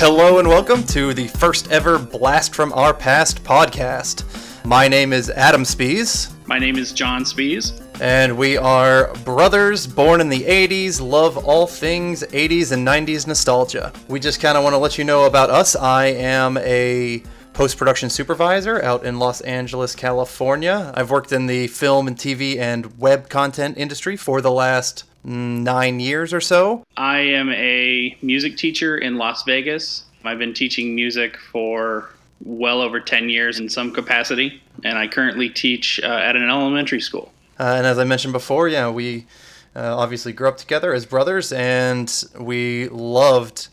Hello and welcome to the first ever Blast from Our Past podcast. My name is Adam Spees. My name is John Spees. And we are brothers born in the 80s, love all things 80s and 90s nostalgia. We just kind of want to let you know about us. I am a post-production supervisor out in Los Angeles, California. I've worked in the film and TV and web content industry for the last 9 years or so. I am a music teacher in Las Vegas. I've been teaching music for well over 10 years in some capacity, and I currently teach at an elementary school. And as I mentioned before, we obviously grew up together as brothers, and we loved,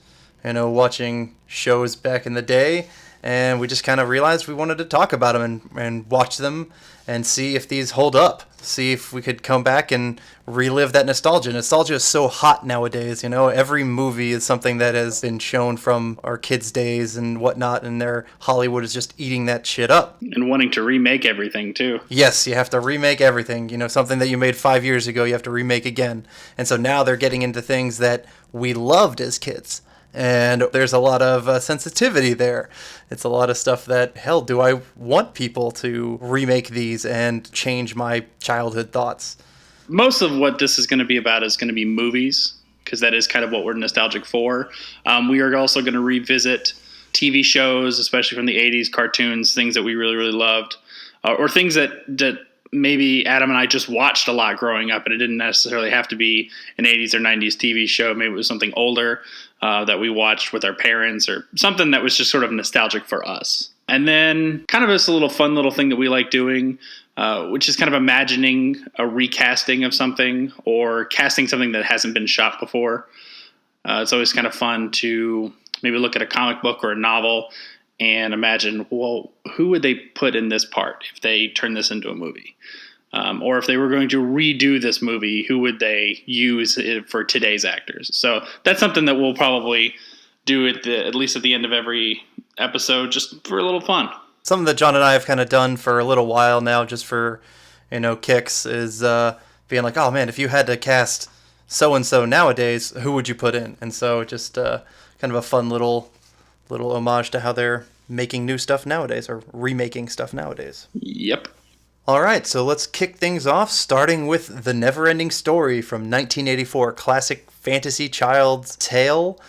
watching shows back in the day. And we just kind of realized we wanted to talk about them and watch them and see if these hold up. See if we could come back and relive that nostalgia. Nostalgia is so hot nowadays, Every movie is something that has been shown from our kids' days and whatnot, and Hollywood is just eating that shit up. And wanting to remake everything, too. Yes, you have to remake everything. Something that you made 5 years ago, you have to remake again. And so now they're getting into things that we loved as kids. And there's a lot of sensitivity there. It's a lot of stuff that, hell, do I want people to remake these and change my childhood thoughts? Most of what this is going to be about is going to be movies, because that is kind of what we're nostalgic for. We are also going to revisit TV shows, especially from the 80s, cartoons, things that we really, really loved, or things that maybe Adam and I just watched a lot growing up, and it didn't necessarily have to be an 80s or 90s TV show. Maybe it was something older that we watched with our parents, or something that was just sort of nostalgic for us. And then kind of just a little fun little thing that we like doing, which is kind of imagining a recasting of something or casting something that hasn't been shot before. It's always kind of fun to maybe look at a comic book or a novel and imagine, well, who would they put in this part if they turn this into a movie? Or if they were going to redo this movie, who would they use for today's actors? So that's something that we'll probably do at least at the end of every episode, just for a little fun. Something that John and I have kind of done for a little while now, just for, kicks, is being like, oh man, if you had to cast so-and-so nowadays, who would you put in? And so just kind of a fun little homage to how they're making new stuff nowadays, or remaking stuff nowadays. Yep. All right, so let's kick things off, starting with The Neverending Story from 1984, classic fantasy child's tale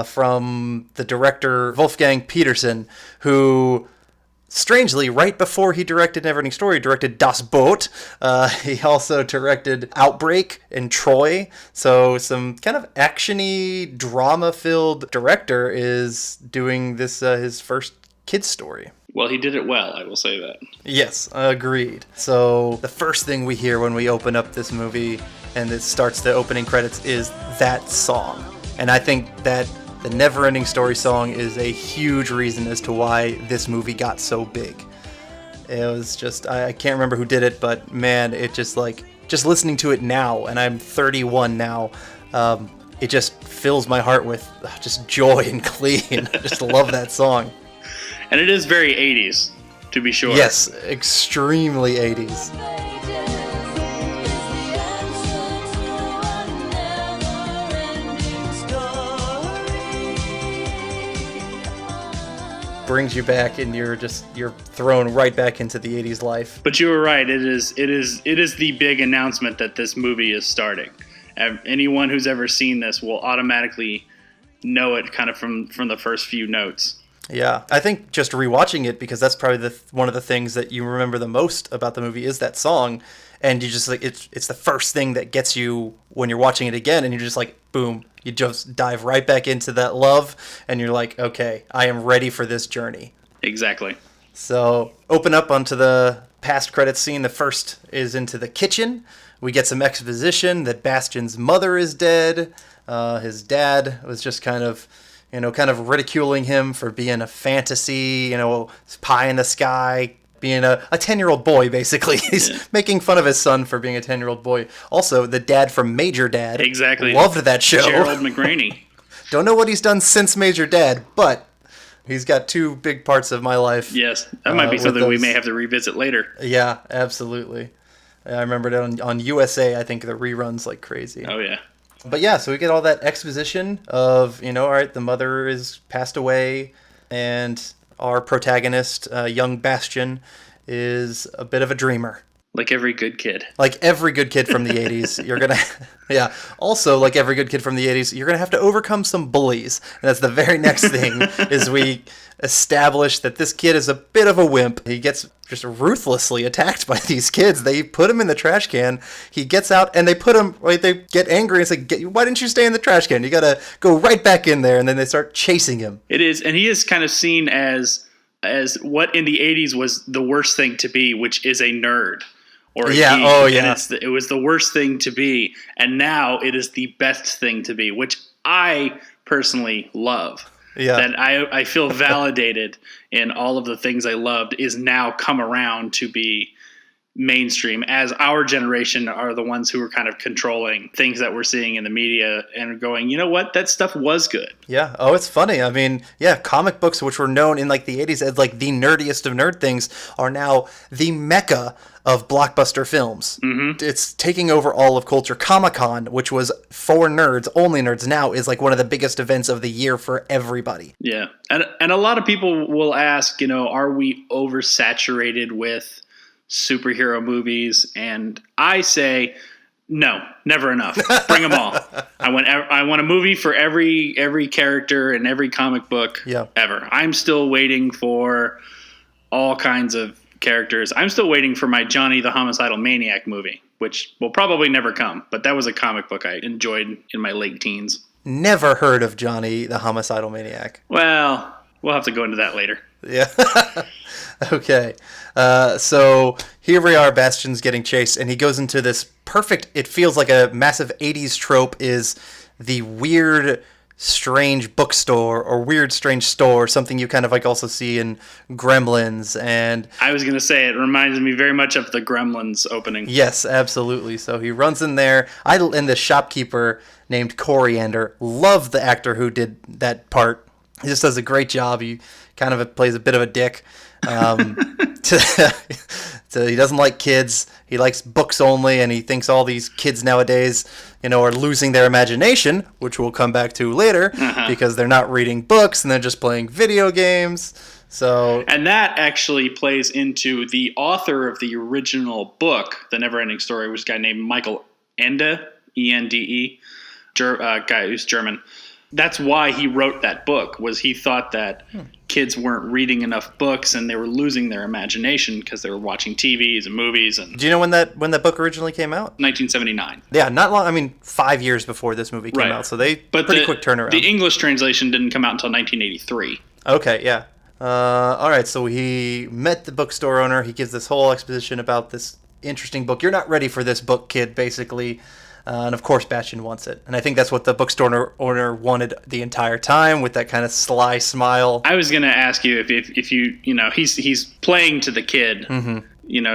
from the director Wolfgang Petersen, who, strangely, right before he directed Neverending Story, directed Das Boot. He also directed Outbreak and Troy. So some kind of action-y, drama-filled director is doing this his first kid's story. Well, he did it well, I will say that. Yes, agreed. So the first thing we hear when we open up this movie and it starts the opening credits is that song. And I think that the Neverending Story song is a huge reason as to why this movie got so big. It was just, I can't remember who did it, but man, it just listening to it now, and I'm 31 now, it just fills my heart with just joy and glee, and I just love that song. And it is very 80s, to be sure. Yes, extremely 80s. Brings you back, and you're thrown right back into the 80s life. But you were right. It is the big announcement that this movie is starting. Anyone who's ever seen this will automatically know it kind of from the first few notes. Yeah, I think just rewatching it, because that's probably one of the things that you remember the most about the movie is that song, and you just it's the first thing that gets you when you're watching it again, and you're just like, boom, you just dive right back into that love, and you're like, okay, I am ready for this journey. Exactly. So open up onto the past credits scene. The first is into the kitchen. We get some exposition that Bastian's mother is dead. His dad was just kind of ridiculing him for being a fantasy, pie in the sky, being a 10-year-old boy, basically. He's making fun of his son for being a 10-year-old boy. Also, the dad from Major Dad. Exactly. Loved that show. Gerald McRaney. Don't know what he's done since Major Dad, but he's got two big parts of my life. Yes, that might be something we may have to revisit later. Yeah, absolutely. I remember it on USA. I think the reruns like crazy. Oh, yeah. But yeah, so we get all that exposition of, all right, the mother is passed away, and our protagonist, young Bastion, is a bit of a dreamer. Like every good kid. Like every good kid from the 80s, you're going to... Yeah. Also, like every good kid from the 80s, you're going to have to overcome some bullies. And that's the very next thing, is we establish that this kid is a bit of a wimp. He gets just ruthlessly attacked by these kids. They put him in the trash can. He gets out, and they put him... Like, they get angry and say, why didn't you stay in the trash can? You got to go right back in there. And then they start chasing him. It is, and he is kind of seen as what in the 80s was the worst thing to be, which is a nerd. Or a geek. And it was the worst thing to be, and now it is the best thing to be, which I personally love. Yeah. That I feel validated in all of the things I loved is now come around to be mainstream, as our generation are the ones who are kind of controlling things that we're seeing in the media and going, you know what, that stuff was good. Yeah. Oh, it's funny. I mean, yeah, comic books, which were known in like the 80s as like the nerdiest of nerd things, are now the mecca of blockbuster films. Mm-hmm. It's taking over all of culture. Comic-Con, which was for nerds, only nerds, now is like one of the biggest events of the year for everybody. Yeah. And a lot of people will ask, are we oversaturated with superhero movies? And I say, no, never enough. Bring them all. I want a movie for every character and every comic book ever. I'm still waiting for all kinds of characters. I'm still waiting for my Johnny the Homicidal Maniac movie, which will probably never come, but that was a comic book I enjoyed in my late teens. Never heard of Johnny the Homicidal Maniac. Well, we'll have to go into that later. Yeah. Okay. So here we are, Bastion's getting chased, and he goes into this perfect, it feels like a massive 80s trope, is the weird, strange bookstore or weird, strange store, something you kind of like also see in Gremlins. And I was going to say, it reminds me very much of the Gremlins opening. Yes, absolutely. So he runs in there. And the shopkeeper named Coriander, love the actor who did that part. He just does a great job. He kind of plays a bit of a dick. So he doesn't like kids. He likes books only, and he thinks all these kids nowadays, are losing their imagination, which we'll come back to later, because they're not reading books and they're just playing video games. And that actually plays into the author of the original book, The Neverending Story, was a guy named Michael Ende, E-N-D-E, guy who's German. That's why he wrote that book, was he thought that kids weren't reading enough books and they were losing their imagination because they were watching TVs and movies. And do you know when that book originally came out? 1979. Yeah, not long. I mean, 5 years before this movie came out, so pretty quick turnaround. The English translation didn't come out until 1983. Okay, yeah. All right, so he met the bookstore owner. He gives this whole exposition about this interesting book. You're not ready for this book, kid, basically. And of course, Bastion wants it. And I think that's what the bookstore owner wanted the entire time, with that kind of sly smile. I was going to ask you if you, he's playing to the kid,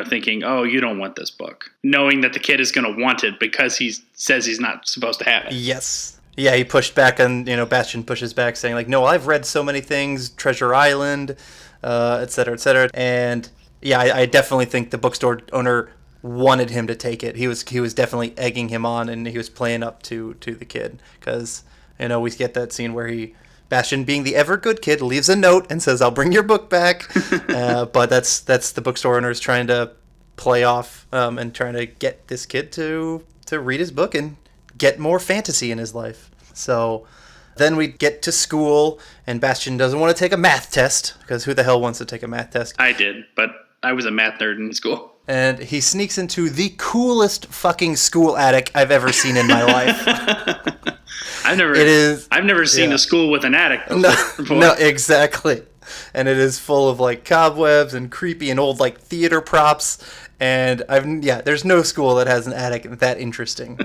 thinking, oh, you don't want this book, knowing that the kid is going to want it because he says he's not supposed to have it. Yes. Yeah, he pushed back, and, Bastion pushes back saying, like, no, I've read so many things, Treasure Island, et cetera, et cetera. And yeah, I definitely think the bookstore owner wanted him to take it. He was definitely egging him on, and he was playing up to the kid, because we get that scene where Bastion, being the ever good kid, leaves a note and says, "I'll bring your book back." But that's the bookstore owners trying to play off and trying to get this kid to read his book and get more fantasy in his life. So then we get to school, and Bastion doesn't want to take a math test, because who the hell wants to take a math test? I did, but I was a math nerd in school. And he sneaks into the coolest fucking school attic I've ever seen in my life. I've never seen a school with an attic before. No, exactly. And it is full of like cobwebs and creepy and old like theater props. And there's no school that has an attic that interesting.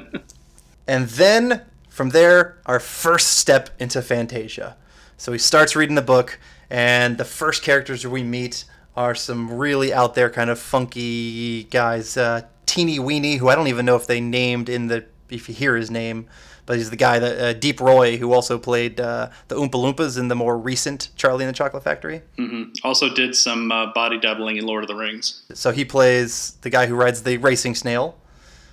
And then from there, our first step into Fantasia. So he starts reading the book, and the first characters we meet are some really out there kind of funky guys. Teeny Weeny, who I don't even know if they named if you hear his name, but he's the guy that Deep Roy, who also played the Oompa Loompas in the more recent Charlie and the Chocolate Factory. Mm-hmm. Also did some body doubling in Lord of the Rings. So he plays the guy who rides the racing snail.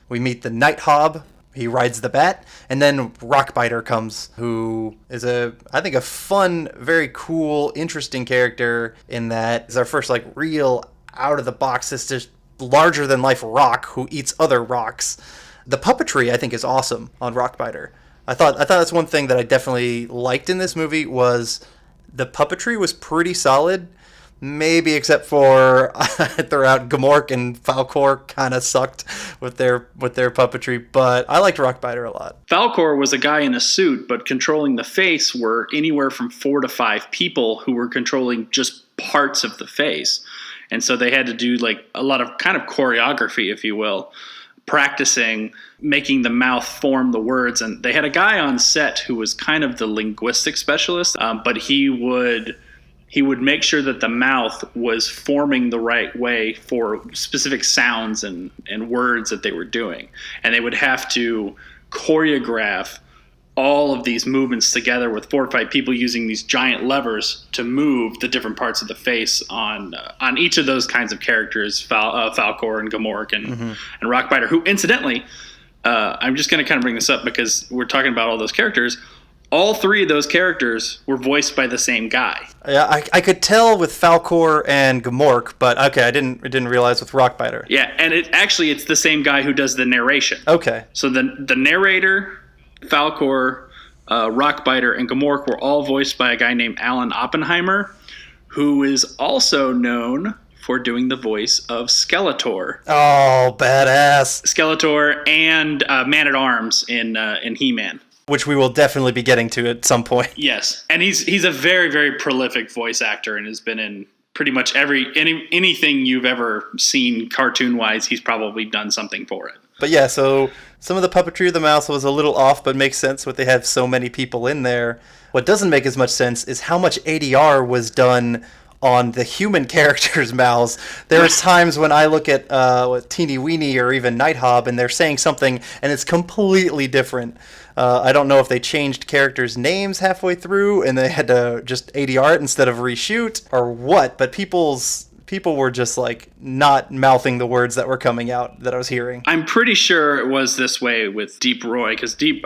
We meet the Night Hob. He rides the bat, and then Rockbiter comes, who is I think a fun, very cool, interesting character in that is our first like real out of the box, this just larger than life rock who eats other rocks. The puppetry I think is awesome on Rockbiter. I thought that's one thing that I definitely liked in this movie was the puppetry was pretty solid. Maybe except for throughout Gamork and Falkor kind of sucked with their puppetry, but I liked Rockbiter a lot. Falkor was a guy in a suit, but controlling the face were anywhere from 4 to 5 people who were controlling just parts of the face. And so they had to do like a lot of kind of choreography, if you will, practicing making the mouth form the words. And they had a guy on set who was kind of the linguistic specialist, but he would make sure that the mouth was forming the right way for specific sounds and words that they were doing. And they would have to choreograph all of these movements together with 4 or 5 people using these giant levers to move the different parts of the face on each of those kinds of characters, Falkor and Gamork and Rockbiter, who incidentally, I'm just going to kind of bring this up because we're talking about all those characters. All 3 of those characters were voiced by the same guy. Yeah, I could tell with Falkor and Gamork, but okay, I didn't realize with Rockbiter. Yeah, and it's the same guy who does the narration. Okay. So the narrator, Falkor, Rockbiter, and Gamork were all voiced by a guy named Alan Oppenheimer, who is also known for doing the voice of Skeletor. Oh, badass. Skeletor and Man-at-Arms in He-Man. Which we will definitely be getting to at some point. Yes, and he's a very, very prolific voice actor and has been in pretty much anything you've ever seen cartoon-wise, he's probably done something for it. But yeah, so some of the puppetry of the mouse was a little off, but makes sense what they have so many people in there. What doesn't make as much sense is how much ADR was done on the human characters' mouths. There are times when I look at Teeny Weeny or even Nighthawk, and they're saying something, and it's completely different. I don't know if they changed characters' names halfway through, and they had to just ADR it instead of reshoot, or what, but people were just like not mouthing the words that were coming out that I was hearing. I'm pretty sure it was this way with Deep Roy, because Deep...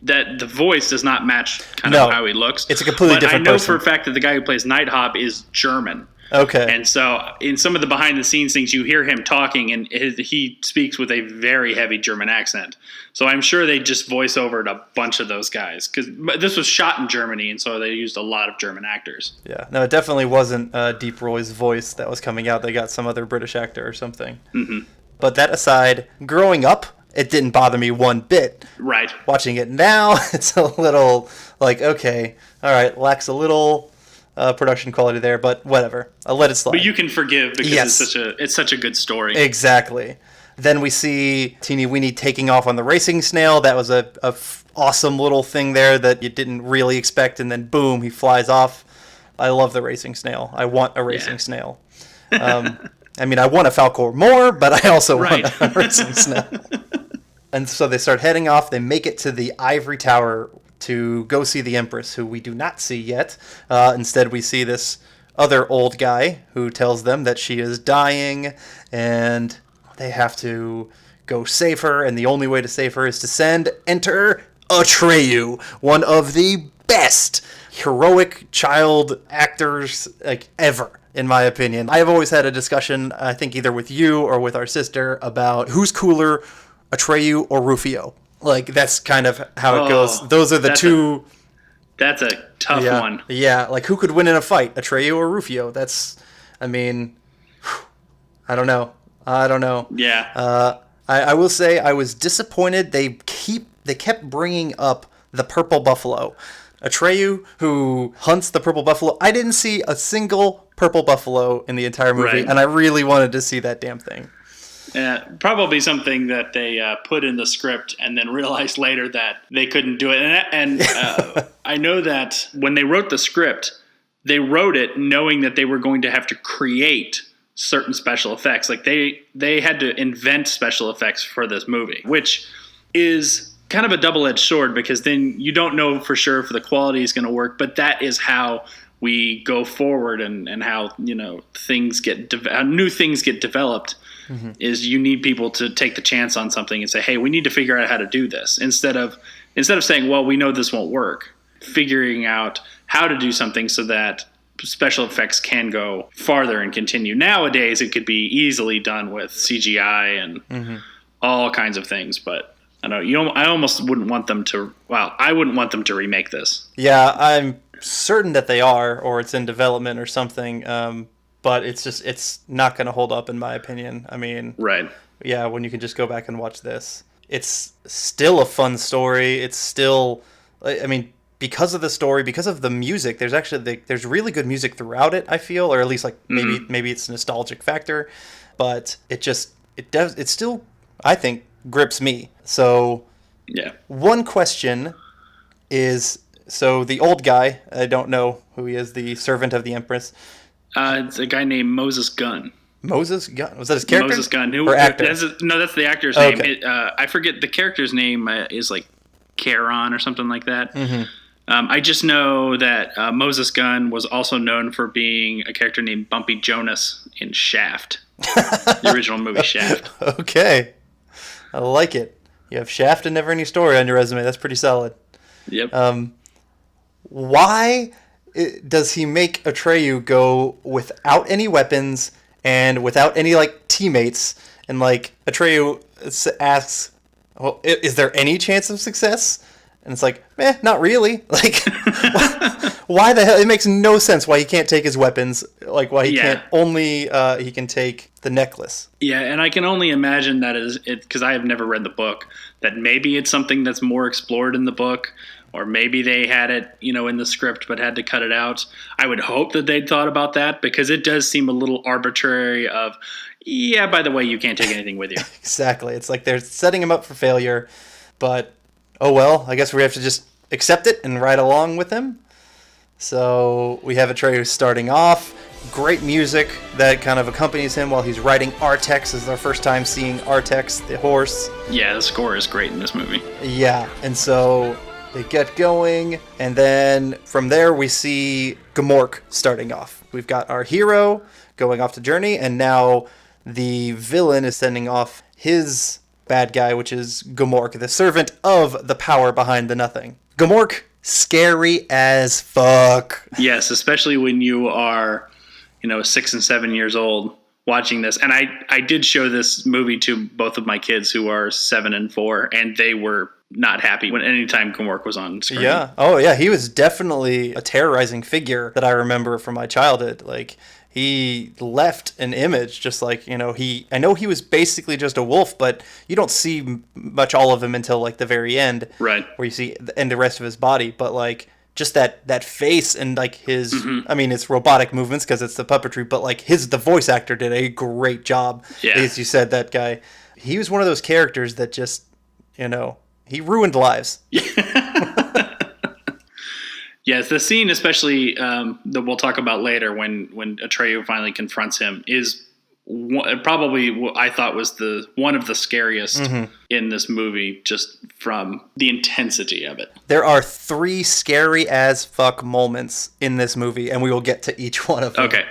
that the voice does not match kind of how he looks. It's a completely different person. But I know for a fact that the guy who plays Nighthawk is German. Okay. And so in some of the behind-the-scenes things, you hear him talking, and he speaks with a very heavy German accent. So I'm sure they just voice-overed a bunch of those guys. Because this was shot in Germany, and so they used a lot of German actors. Yeah. No, it definitely wasn't Deep Roy's voice that was coming out. They got some other British actor or something. Mm-hmm. But that aside, growing up, it didn't bother me one bit. Right. Watching it now, it's a little like, okay, all right, lacks a little production quality there, but whatever. I'll let it slide. But you can forgive because Yes. it's such a good story. Exactly. Then we see Teeny Weeny taking off on the racing snail. That was a awesome little thing there that you didn't really expect, and then boom, he flies off. I love the racing snail. I want a racing snail. I mean, I want a Falkor more, but I also want a racing snail. And so they start heading off. They make it to the Ivory Tower to go see the Empress, who we do not see yet. Instead, we see this other old guy who tells them that she is dying, and they have to go save her. And the only way to save her is to enter Atreyu, one of the best heroic child actors like ever. In my opinion, I have always had a discussion, I think either with you or with our sister, about who's cooler, Atreyu or Rufio. Like, that's kind of how it goes. Those are the two. That's a tough one. Yeah, like who could win in a fight, Atreyu or Rufio? That's, I mean, I don't know. Yeah. I will say I was disappointed. They kept bringing up the purple buffalo. Atreyu, who hunts the purple buffalo. I didn't see a single purple buffalo in the entire movie, and I really wanted to see that damn thing. Probably something that they put in the script and then realized later that they couldn't do it. And I know that when they wrote the script, they wrote it knowing that they were going to have to create certain special effects. Like they had to invent special effects for this movie, which is kind of a double-edged sword because then you don't know for sure if the quality is going to work, but that is how we go forward and how, things get new things get developed. is you need people to take the chance on something and say, hey, we need to figure out how to do this, instead of saying, well, we know this won't work, figuring out how to do something so that special effects can go farther and continue. Nowadays it could be easily done with CGI and all kinds of things, but I don't know, I almost wouldn't want them to, I wouldn't want them to remake this. Yeah, I'm certain that they are, or it's in development or something, but it's not going to hold up in my opinion. I mean, right. Yeah, when you can just go back and watch this. It's still a fun story. It's still, I mean, because of the story, because of the music, there's really good music throughout it, I feel, or at least like maybe it's a nostalgic factor, but it still, I think, grips me. So yeah. One question is, so the old guy, I don't know who he is, the servant of the Empress. It's a guy named Moses Gunn. Moses Gunn? Was that his character? Moses Gunn. Or actor? That's the actor's name. Okay. I forget, the character's name is like Charon or something like that. I just know that Moses Gunn was also known for being a character named Bumpy Jonas in Shaft, the original movie Shaft. Okay. I like it. You have Shaft and Neverending Story on your resume. That's pretty solid. Yep. Why does he make Atreyu go without any weapons and without any like teammates? And like Atreyu asks, "Well, is there any chance of success?" And it's like, not really. Like, why the hell? It makes no sense why he can't take his weapons. Like, why he can't only he can take the necklace. Yeah, and I can only imagine that is it, because I have never read the book, that maybe it's something that's more explored in the book, or maybe they had it, in the script but had to cut it out. I would hope that they'd thought about that, because it does seem a little arbitrary of, yeah, by the way, you can't take anything with you. Exactly. It's like they're setting him up for failure, but oh well, I guess we have to just accept it and ride along with him. So we have Atreyu starting off. Great music that kind of accompanies him while he's riding Artex. This is our first time seeing Artex, the horse. Yeah, the score is great in this movie. Yeah, and so they get going, and then from there we see Gmork starting off. We've got our hero going off the journey, and now the villain is sending off his bad guy, which is Gmork, the servant of the power behind the nothing. Gmork, scary as fuck. Yes, especially when you are, 6 and 7 years old watching this. And I did show this movie to both of my kids who are 7 and 4, and they were not happy when anytime Gmork was on screen. Yeah. Oh, yeah. He was definitely a terrorizing figure that I remember from my childhood. Like, he left an image just like, I know he was basically just a wolf, but you don't see much all of him until like the very end. Right. Where you see the rest of his body. But like just that face and like his, I mean, it's robotic movements because it's the puppetry, but like the voice actor did a great job. Yeah. As you said, that guy, he was one of those characters that just, he ruined lives. Yes, the scene, especially that we'll talk about later, when Atreyu finally confronts him, is probably what I thought was one of the scariest in this movie, just from the intensity of it. There are 3 scary as fuck moments in this movie, and we will get to each one of them. Okay.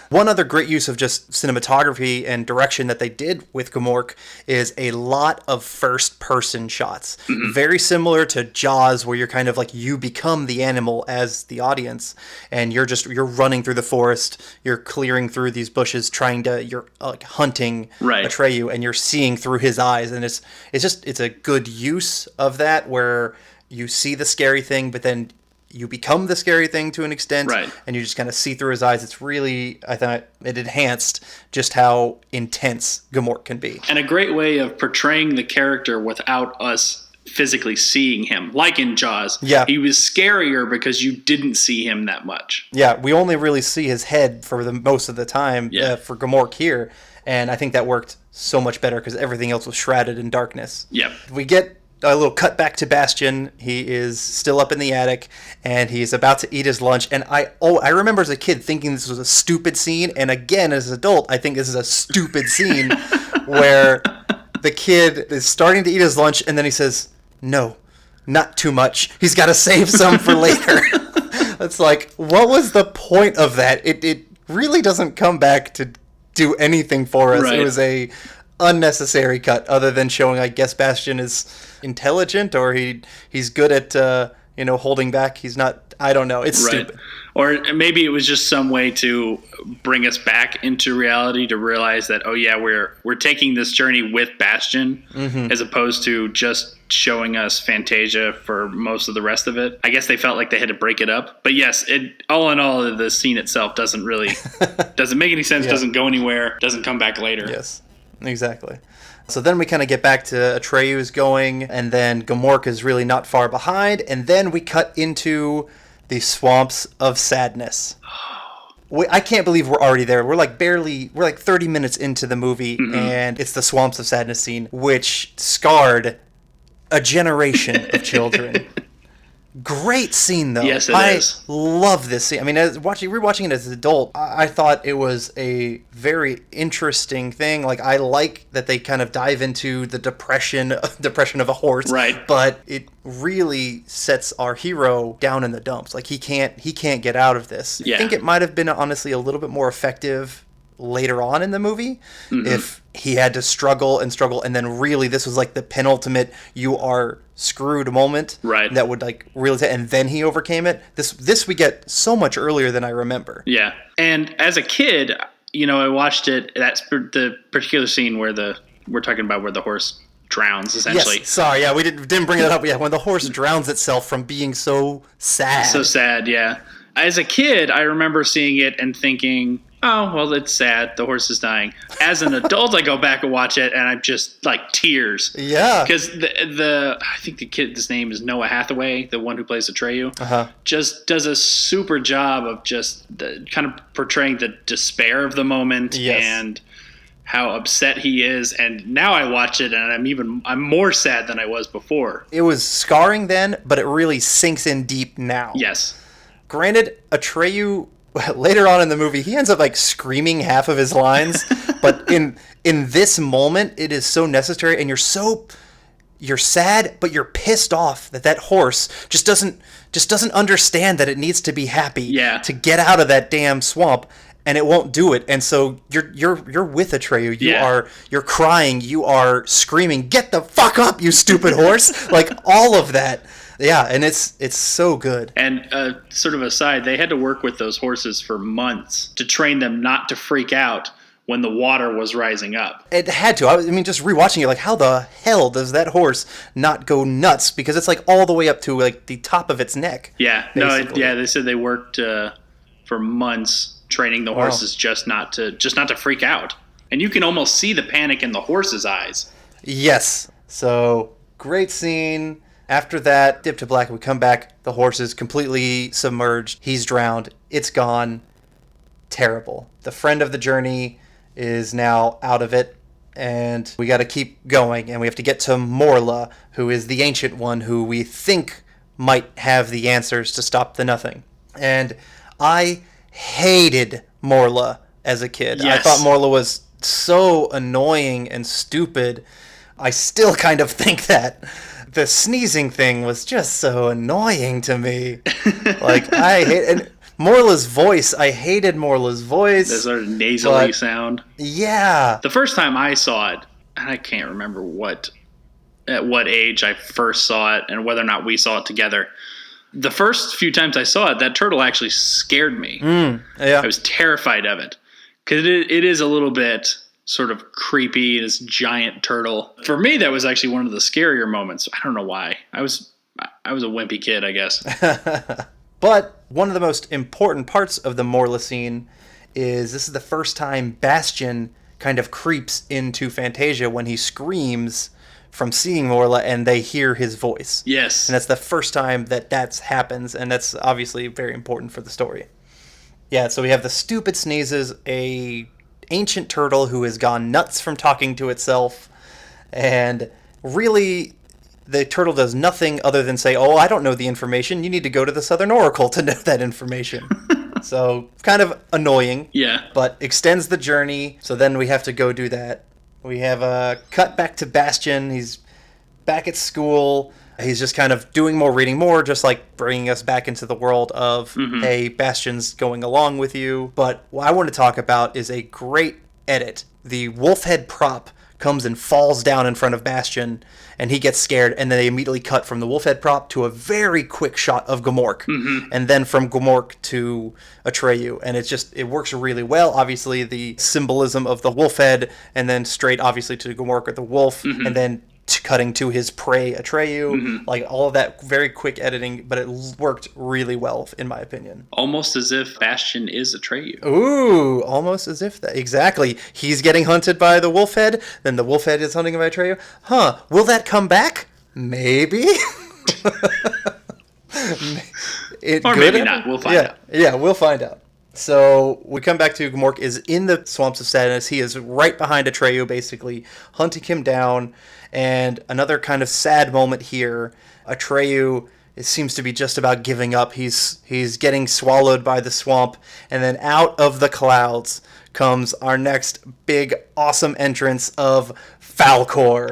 One other great use of just cinematography and direction that they did with Gmork is a lot of first-person shots. Very similar to Jaws, where you're kind of like, you become the animal as the audience, and you're running through the forest, you're clearing through these bushes, you're hunting Atreyu, and you're seeing through his eyes, and it's a good use of that, where you see the scary thing, but then you become the scary thing to an extent, and you just kind of see through his eyes. It's really, I thought it enhanced just how intense Gmork can be. And a great way of portraying the character without us physically seeing him, like in Jaws. Yeah. He was scarier because you didn't see him that much. Yeah, we only really see his head for the most of the time for Gmork here, and I think that worked so much better because everything else was shrouded in darkness. Yep. We get a little cut back to Bastian. He is still up in the attic, and he's about to eat his lunch. And I remember as a kid thinking this was a stupid scene, and again as an adult, I think this is a stupid scene where the kid is starting to eat his lunch, and then he says, "No, not too much. He's got to save some for later." It's like, what was the point of that? It really doesn't come back to do anything for us. Right. It was a unnecessary cut, other than showing, I guess, Bastion is intelligent, or he's good at holding back. He's not. I don't know. It's stupid. Or maybe it was just some way to bring us back into reality to realize that, oh yeah, we're taking this journey with Bastion, as opposed to just showing us Fantasia for most of the rest of it. I guess they felt like they had to break it up. But yes, all in all, the scene itself doesn't make any sense, doesn't go anywhere, doesn't come back later. Yes, exactly. So then we kind of get back to Atreyu's going, and then Gamork is really not far behind, and then we cut into the Swamps of Sadness. I can't believe we're already there. We're like 30 minutes into the movie, and it's the Swamps of Sadness scene, which scarred a generation of children. Great scene, though. Yes, it is. I love this scene. I mean, rewatching it as an adult, I thought it was a very interesting thing. Like, I like that they kind of dive into the depression of a horse. Right. But it really sets our hero down in the dumps. Like, he can't get out of this. Yeah. I think it might have been, honestly, a little bit more effective later on in the movie if he had to struggle, and then really this was like the penultimate you are screwed moment, right? That would like really and then he overcame it. This we get so much earlier than I remember. Yeah. And as a kid, I watched it. That's the particular scene where we're talking about where the horse drowns, essentially. Yes, sorry, yeah, we didn't bring that up. Yeah, when the horse drowns itself from being so sad. So sad, yeah. As a kid, I remember seeing it and thinking, oh, well, it's sad. The horse is dying. As an adult, I go back and watch it, and I'm just like tears. Yeah. Because I think the kid's name is Noah Hathaway, the one who plays Atreyu, just does a super job of just kind of portraying the despair of the moment and how upset he is. And now I watch it, and I'm more sad than I was before. It was scarring then, but it really sinks in deep now. Yes. Granted, Atreyu, later on in the movie, he ends up like screaming half of his lines, but in this moment, it is so necessary, and you're sad, but you're pissed off that horse just doesn't understand that it needs to be happy to get out of that damn swamp, and it won't do it. And so you're with Atreyu. You're crying, you are screaming, "Get the fuck up, you stupid horse!" Like all of that. Yeah, and it's so good. And sort of aside, they had to work with those horses for months to train them not to freak out when the water was rising up. It had to. I mean, just rewatching it, like, how the hell does that horse not go nuts? Because it's like all the way up to like the top of its neck. Yeah, basically. They said they worked for months training the horses just not to freak out. And you can almost see the panic in the horse's eyes. Yes. So great scene. After that, dip to black, we come back, the horse is completely submerged, he's drowned, it's gone. Terrible. The friend of the journey is now out of it, and we got to keep going, and we have to get to Morla, who is the ancient one who we think might have the answers to stop the nothing. And I hated Morla as a kid. Yes. I thought Morla was so annoying and stupid. I still kind of think that. The sneezing thing was just so annoying to me. Like, and Morla's voice, I hated Morla's voice. The sort of nasally sound. Yeah. The first time I saw it, and I can't remember at what age I first saw it and whether or not we saw it together. The first few times I saw it, that turtle actually scared me. Yeah. I was terrified of it. Because it is a little bit sort of creepy, this giant turtle. For me, that was actually one of the scarier moments. I don't know why. I was a wimpy kid, I guess. But one of the most important parts of the Morla scene is this is the first time Bastion kind of creeps into Fantasia when he screams from seeing Morla and they hear his voice. Yes. And that's the first time that happens, and that's obviously very important for the story. Yeah, so we have the stupid sneezes, a ancient turtle who has gone nuts from talking to itself, and really the turtle does nothing other than say, "Oh, I don't know the information. You need to go to the Southern Oracle to know that information." So kind of annoying, but extends the journey. So then we have to go do that. We have a cut back to Bastion. He's back at school. He's just kind of doing more, reading more, just like bringing us back into the world of, hey, Bastion's going along with you. But what I want to talk about is a great edit. The wolf head prop comes and falls down in front of Bastion, and he gets scared, and then they immediately cut from the wolf head prop to a very quick shot of Gamork, and then from Gamork to Atreyu, and it works really well. Obviously, the symbolism of the wolf head, and then straight, obviously, to Gamork or the wolf, and then cutting to his prey Atreyu, like all of that very quick editing, but it worked really well in my opinion. Almost as if Bastion is Atreyu. Ooh, almost as if that. Exactly. He's getting hunted by the wolf head, then the wolf head is hunting by Atreyu. Huh, will that come back? Maybe. Or maybe not. We'll find out. Yeah, we'll find out. So we come back to Gamork is in the Swamps of Sadness. He is right behind Atreyu, basically, hunting him down. And another kind of sad moment here. Atreyu seems to be just about giving up. He's getting swallowed by the swamp. And then out of the clouds comes our next big, awesome entrance of Falkor.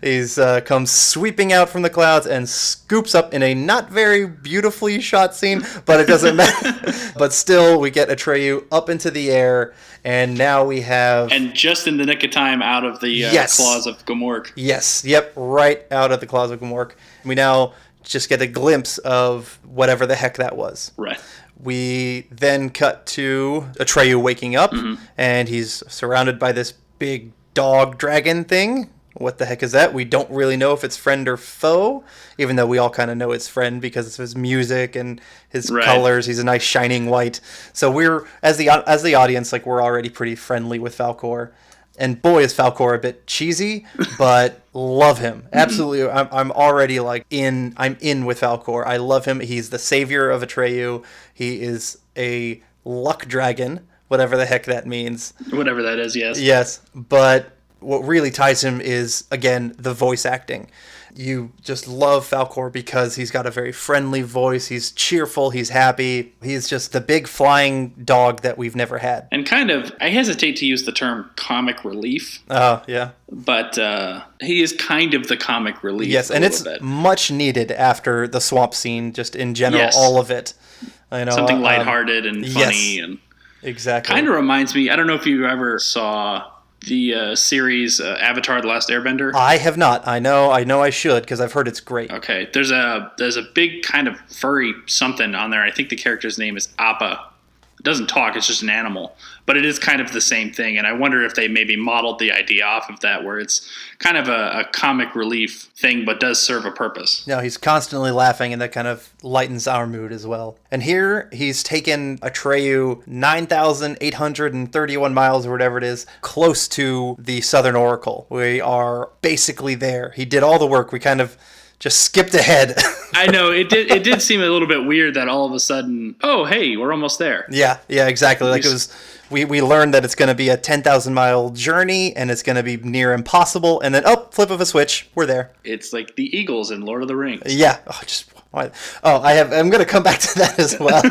He's comes sweeping out from the clouds and scoops up in a not very beautifully shot scene, but it doesn't matter. But still, we get Atreyu up into the air, and now we have... And just in the nick of time out of the claws of Gamork. Yes, yep, right out of the claws of Gamork. We now just get a glimpse of whatever the heck that was. Right. We then cut to Atreyu waking up, and he's surrounded by this big dog dragon thing. What the heck is that? We don't really know if it's friend or foe, even though we all kind of know it's friend because of his music and his colors. He's a nice shining white. So we're, as the audience, like, we're already pretty friendly with Falkor. And boy, is Falkor a bit cheesy, but love him. Absolutely. I'm already I'm in with Falkor. I love him. He's the savior of Atreyu. He is a luck dragon, whatever the heck that means. Whatever that is, yes. Yes, but what really ties him is, again, the voice acting. You just love Falkor because he's got a very friendly voice. He's cheerful. He's happy. He's just the big flying dog that we've never had. And kind of, I hesitate to use the term comic relief. Oh, yeah. But he is kind of the comic relief. Yes, and it's much needed after the swamp scene, just in general, all of it. I know, something lighthearted and funny. Yes, and exactly. Kind of reminds me, I don't know if you ever saw the series Avatar: The Last Airbender. I have not. I know I should, because I've heard it's great. Okay, there's a big kind of furry something on there. I think the character's name is Appa. It doesn't talk, it's just an animal. But it is kind of the same thing, and I wonder if they maybe modeled the idea off of that, where it's kind of a comic relief thing, but does serve a purpose. No, he's constantly laughing, and that kind of lightens our mood as well. And here, he's taken Atreyu 9,831 miles, or whatever it is, close to the Southern Oracle. We are basically there. He did all the work. We kind of just skipped ahead. I know, it did seem a little bit weird that all of a sudden, oh, hey, we're almost there. Yeah, exactly. Like, it was... We learned that it's going to be a 10,000-mile journey, and it's going to be near impossible, and then, flip of a switch, we're there. It's like the Eagles in Lord of the Rings. Yeah. I'm going to come back to that as well.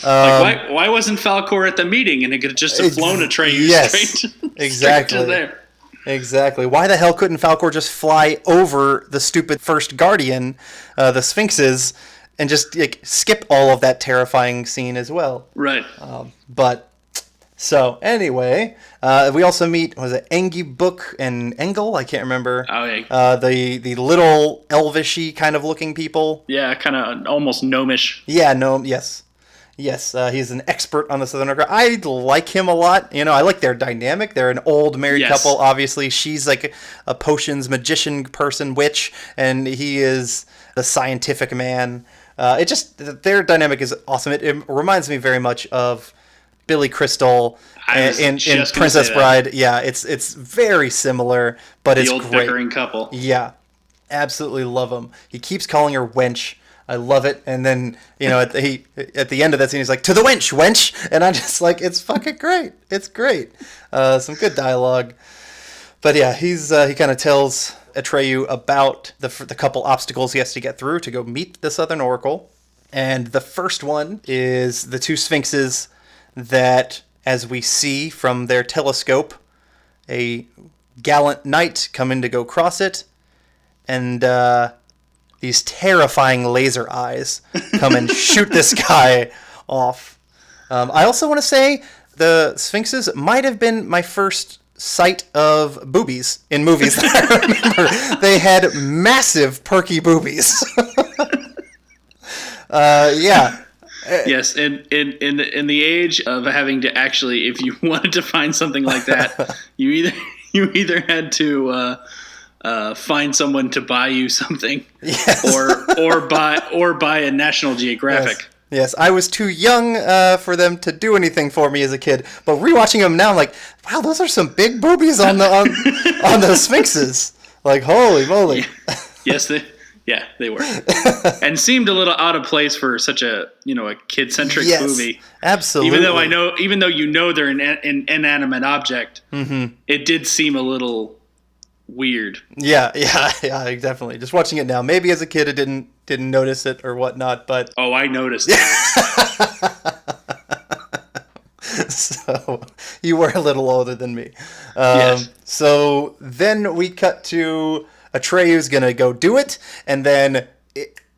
Why wasn't Falkor at the meeting, and it could just have flown Atreyu straight to there? Exactly. Why the hell couldn't Falkor just fly over the stupid first Guardian, the Sphinxes, and just skip all of that terrifying scene as well? Right. So anyway, we also meet, was it Engibuk and Engel? I can't remember. Oh, yeah. The little elvishy kind of looking people. Yeah, kind of almost gnomish. Yeah, gnome. Yes. He's an expert on the Southern Oracle. I like him a lot. I like their dynamic. They're an old married couple, obviously. She's like a potions magician person, witch, and he is the scientific man. Their dynamic is awesome. It reminds me very much of Billy Crystal in Princess Bride. Yeah, it's very similar, but it's great. The old bickering couple. Yeah, absolutely love him. He keeps calling her wench. I love it. And then, at the end of that scene, he's like, "To the wench!" And I'm just like, it's fucking great. It's great. Some good dialogue. But yeah, he kind of tells Atreyu about the couple obstacles he has to get through to go meet the Southern Oracle. And the first one is the two Sphinxes that, as we see from their telescope, a gallant knight come in to go cross it. And these terrifying laser eyes come and shoot this guy off. I also want to say the Sphinxes might have been my first sight of boobies in movies that I remember. They had massive, perky boobies. Yeah. Yes, in the age of having to actually, if you wanted to find something like that, you either had to find someone to buy you something, Yes. or buy a National Geographic. Yes, I was too young for them to do anything for me as a kid. But rewatching them now, I'm like, wow, those are some big boobies on the Sphinxes. Like, holy moly! Yes, they were, and seemed a little out of place for such a kid-centric movie. Absolutely. Even though they're an inanimate object, it did seem a little weird. Yeah, definitely. Just watching it now, maybe as a kid, I didn't notice it or whatnot, but I noticed it. So you were a little older than me. Yes. So then we cut to Atreyu's gonna go do it, and then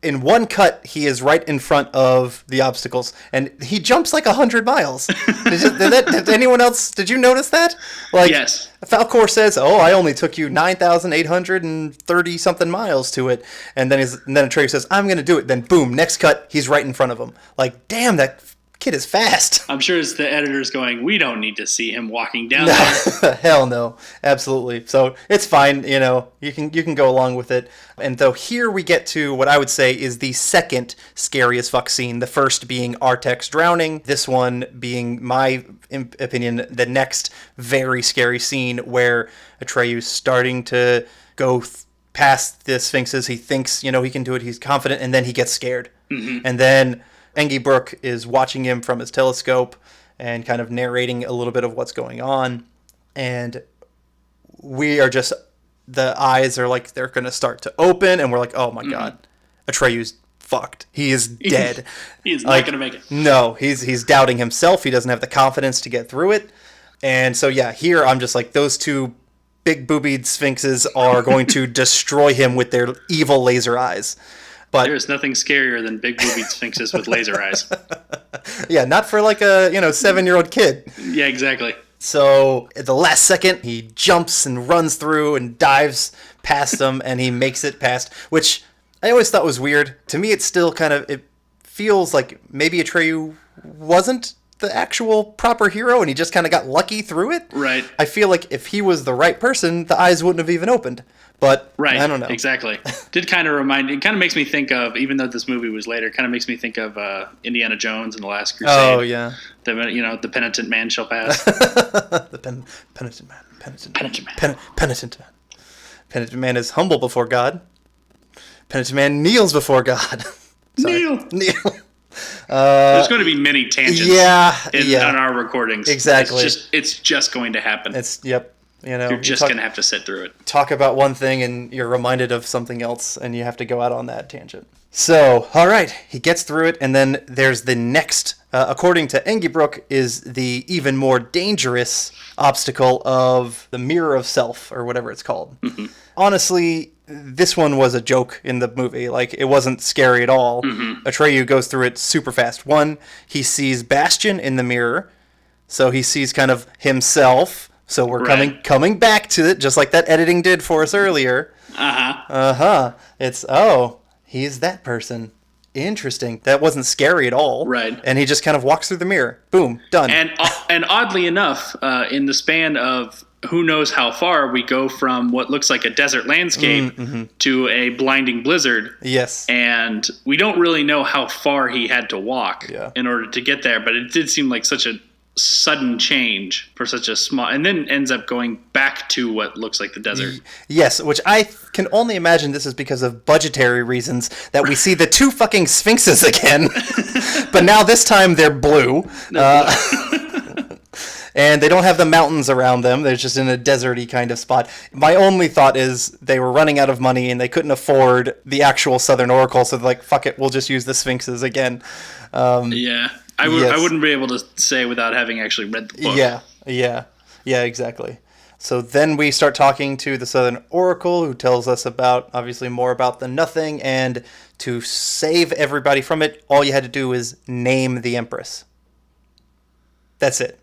in one cut he is right in front of the obstacles, and he jumps like 100 miles. Did anyone else? Did you notice that? Like, yes. Falcor says, "Oh, I only took you 9,830 something miles to it," and then Atreyu says, "I'm gonna do it." Then boom, next cut, he's right in front of him. Like, damn, that kid is fast. I'm sure it's the editors going, we don't need to see him walking down there. Hell no, absolutely. So it's fine, you can go along with it. And though here we get to what I would say is the second scariest fuck scene, the first being Artek's drowning, this one being, my opinion, the next very scary scene where Atreyu's starting to go past the Sphinxes. He thinks, he can do it, he's confident, and then he gets scared. Mm-hmm. And then Engi Brook is watching him from his telescope and kind of narrating a little bit of what's going on. And we are just, the eyes are like, they're going to start to open, and we're like, oh my God, Atreyu's fucked. He is dead. He is not going to make it. No, he's doubting himself. He doesn't have the confidence to get through it. And so, yeah, here I'm just like, those two big boobied Sphinxes are going to destroy him with their evil laser eyes. But there is nothing scarier than big boobied Sphinxes with laser eyes. Yeah, not for like a 7-year-old kid. Yeah, exactly. So at the last second, he jumps and runs through and dives past them, and he makes it past, which I always thought was weird. To me, it's still it feels like maybe Atreyu wasn't the actual proper hero, and he just kind of got lucky through it. Right. I feel like if he was the right person, the eyes wouldn't have even opened. But right. I don't know. Exactly. It kind of makes me think of, even though this movie was later, kind of makes me think of Indiana Jones and the Last Crusade. Oh, yeah. The penitent man shall pass. The penitent man. Penitent man is humble before God. Penitent man kneels before God. Kneel. There's going to be many tangents on our recordings. Exactly. It's just going to happen. You're just going to have to sit through it. Talk about one thing and you're reminded of something else, and you have to go out on that tangent. So, all right, he gets through it, and then there's the next, according to Engi Brook, is the even more dangerous obstacle of the Mirror of Self, or whatever it's called. Mm-hmm. Honestly, this one was a joke in the movie. Like, it wasn't scary at all. Mm-hmm. Atreyu goes through it super fast. One, he sees Bastion in the mirror, so he sees kind of himself. So we're coming back to it, just like that editing did for us earlier. It's, he's that person. Interesting. That wasn't scary at all. Right. And he just kind of walks through the mirror. Boom. Done. And oddly enough, in the span of who knows how far, we go from what looks like a desert landscape to a blinding blizzard. Yes. And we don't really know how far he had to walk in order to get there, but it did seem like such a sudden change for such a small, and then ends up going back to what looks like the desert. Yes, which I can only imagine this is because of budgetary reasons that we see the two fucking Sphinxes again, but now this time they're blue. And they don't have the mountains around them. They're just in a deserty kind of spot. My only thought is they were running out of money and they couldn't afford the actual Southern Oracle, so they're like, fuck it, we'll just use the Sphinxes again. I wouldn't be able to say without having actually read the book. Yeah, exactly. So then we start talking to the Southern Oracle, who tells us obviously more about the Nothing, and to save everybody from it, all you had to do is name the Empress. That's it.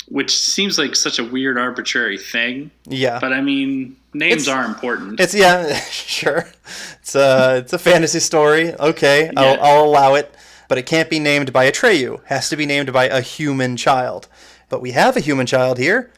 Which seems like such a weird, arbitrary thing. Yeah. But I mean, names are important. It's sure. It's a fantasy story. Okay, Yeah. I'll allow it. But it can't be named by Atreyu. Has to be named by a human child. But we have a human child here,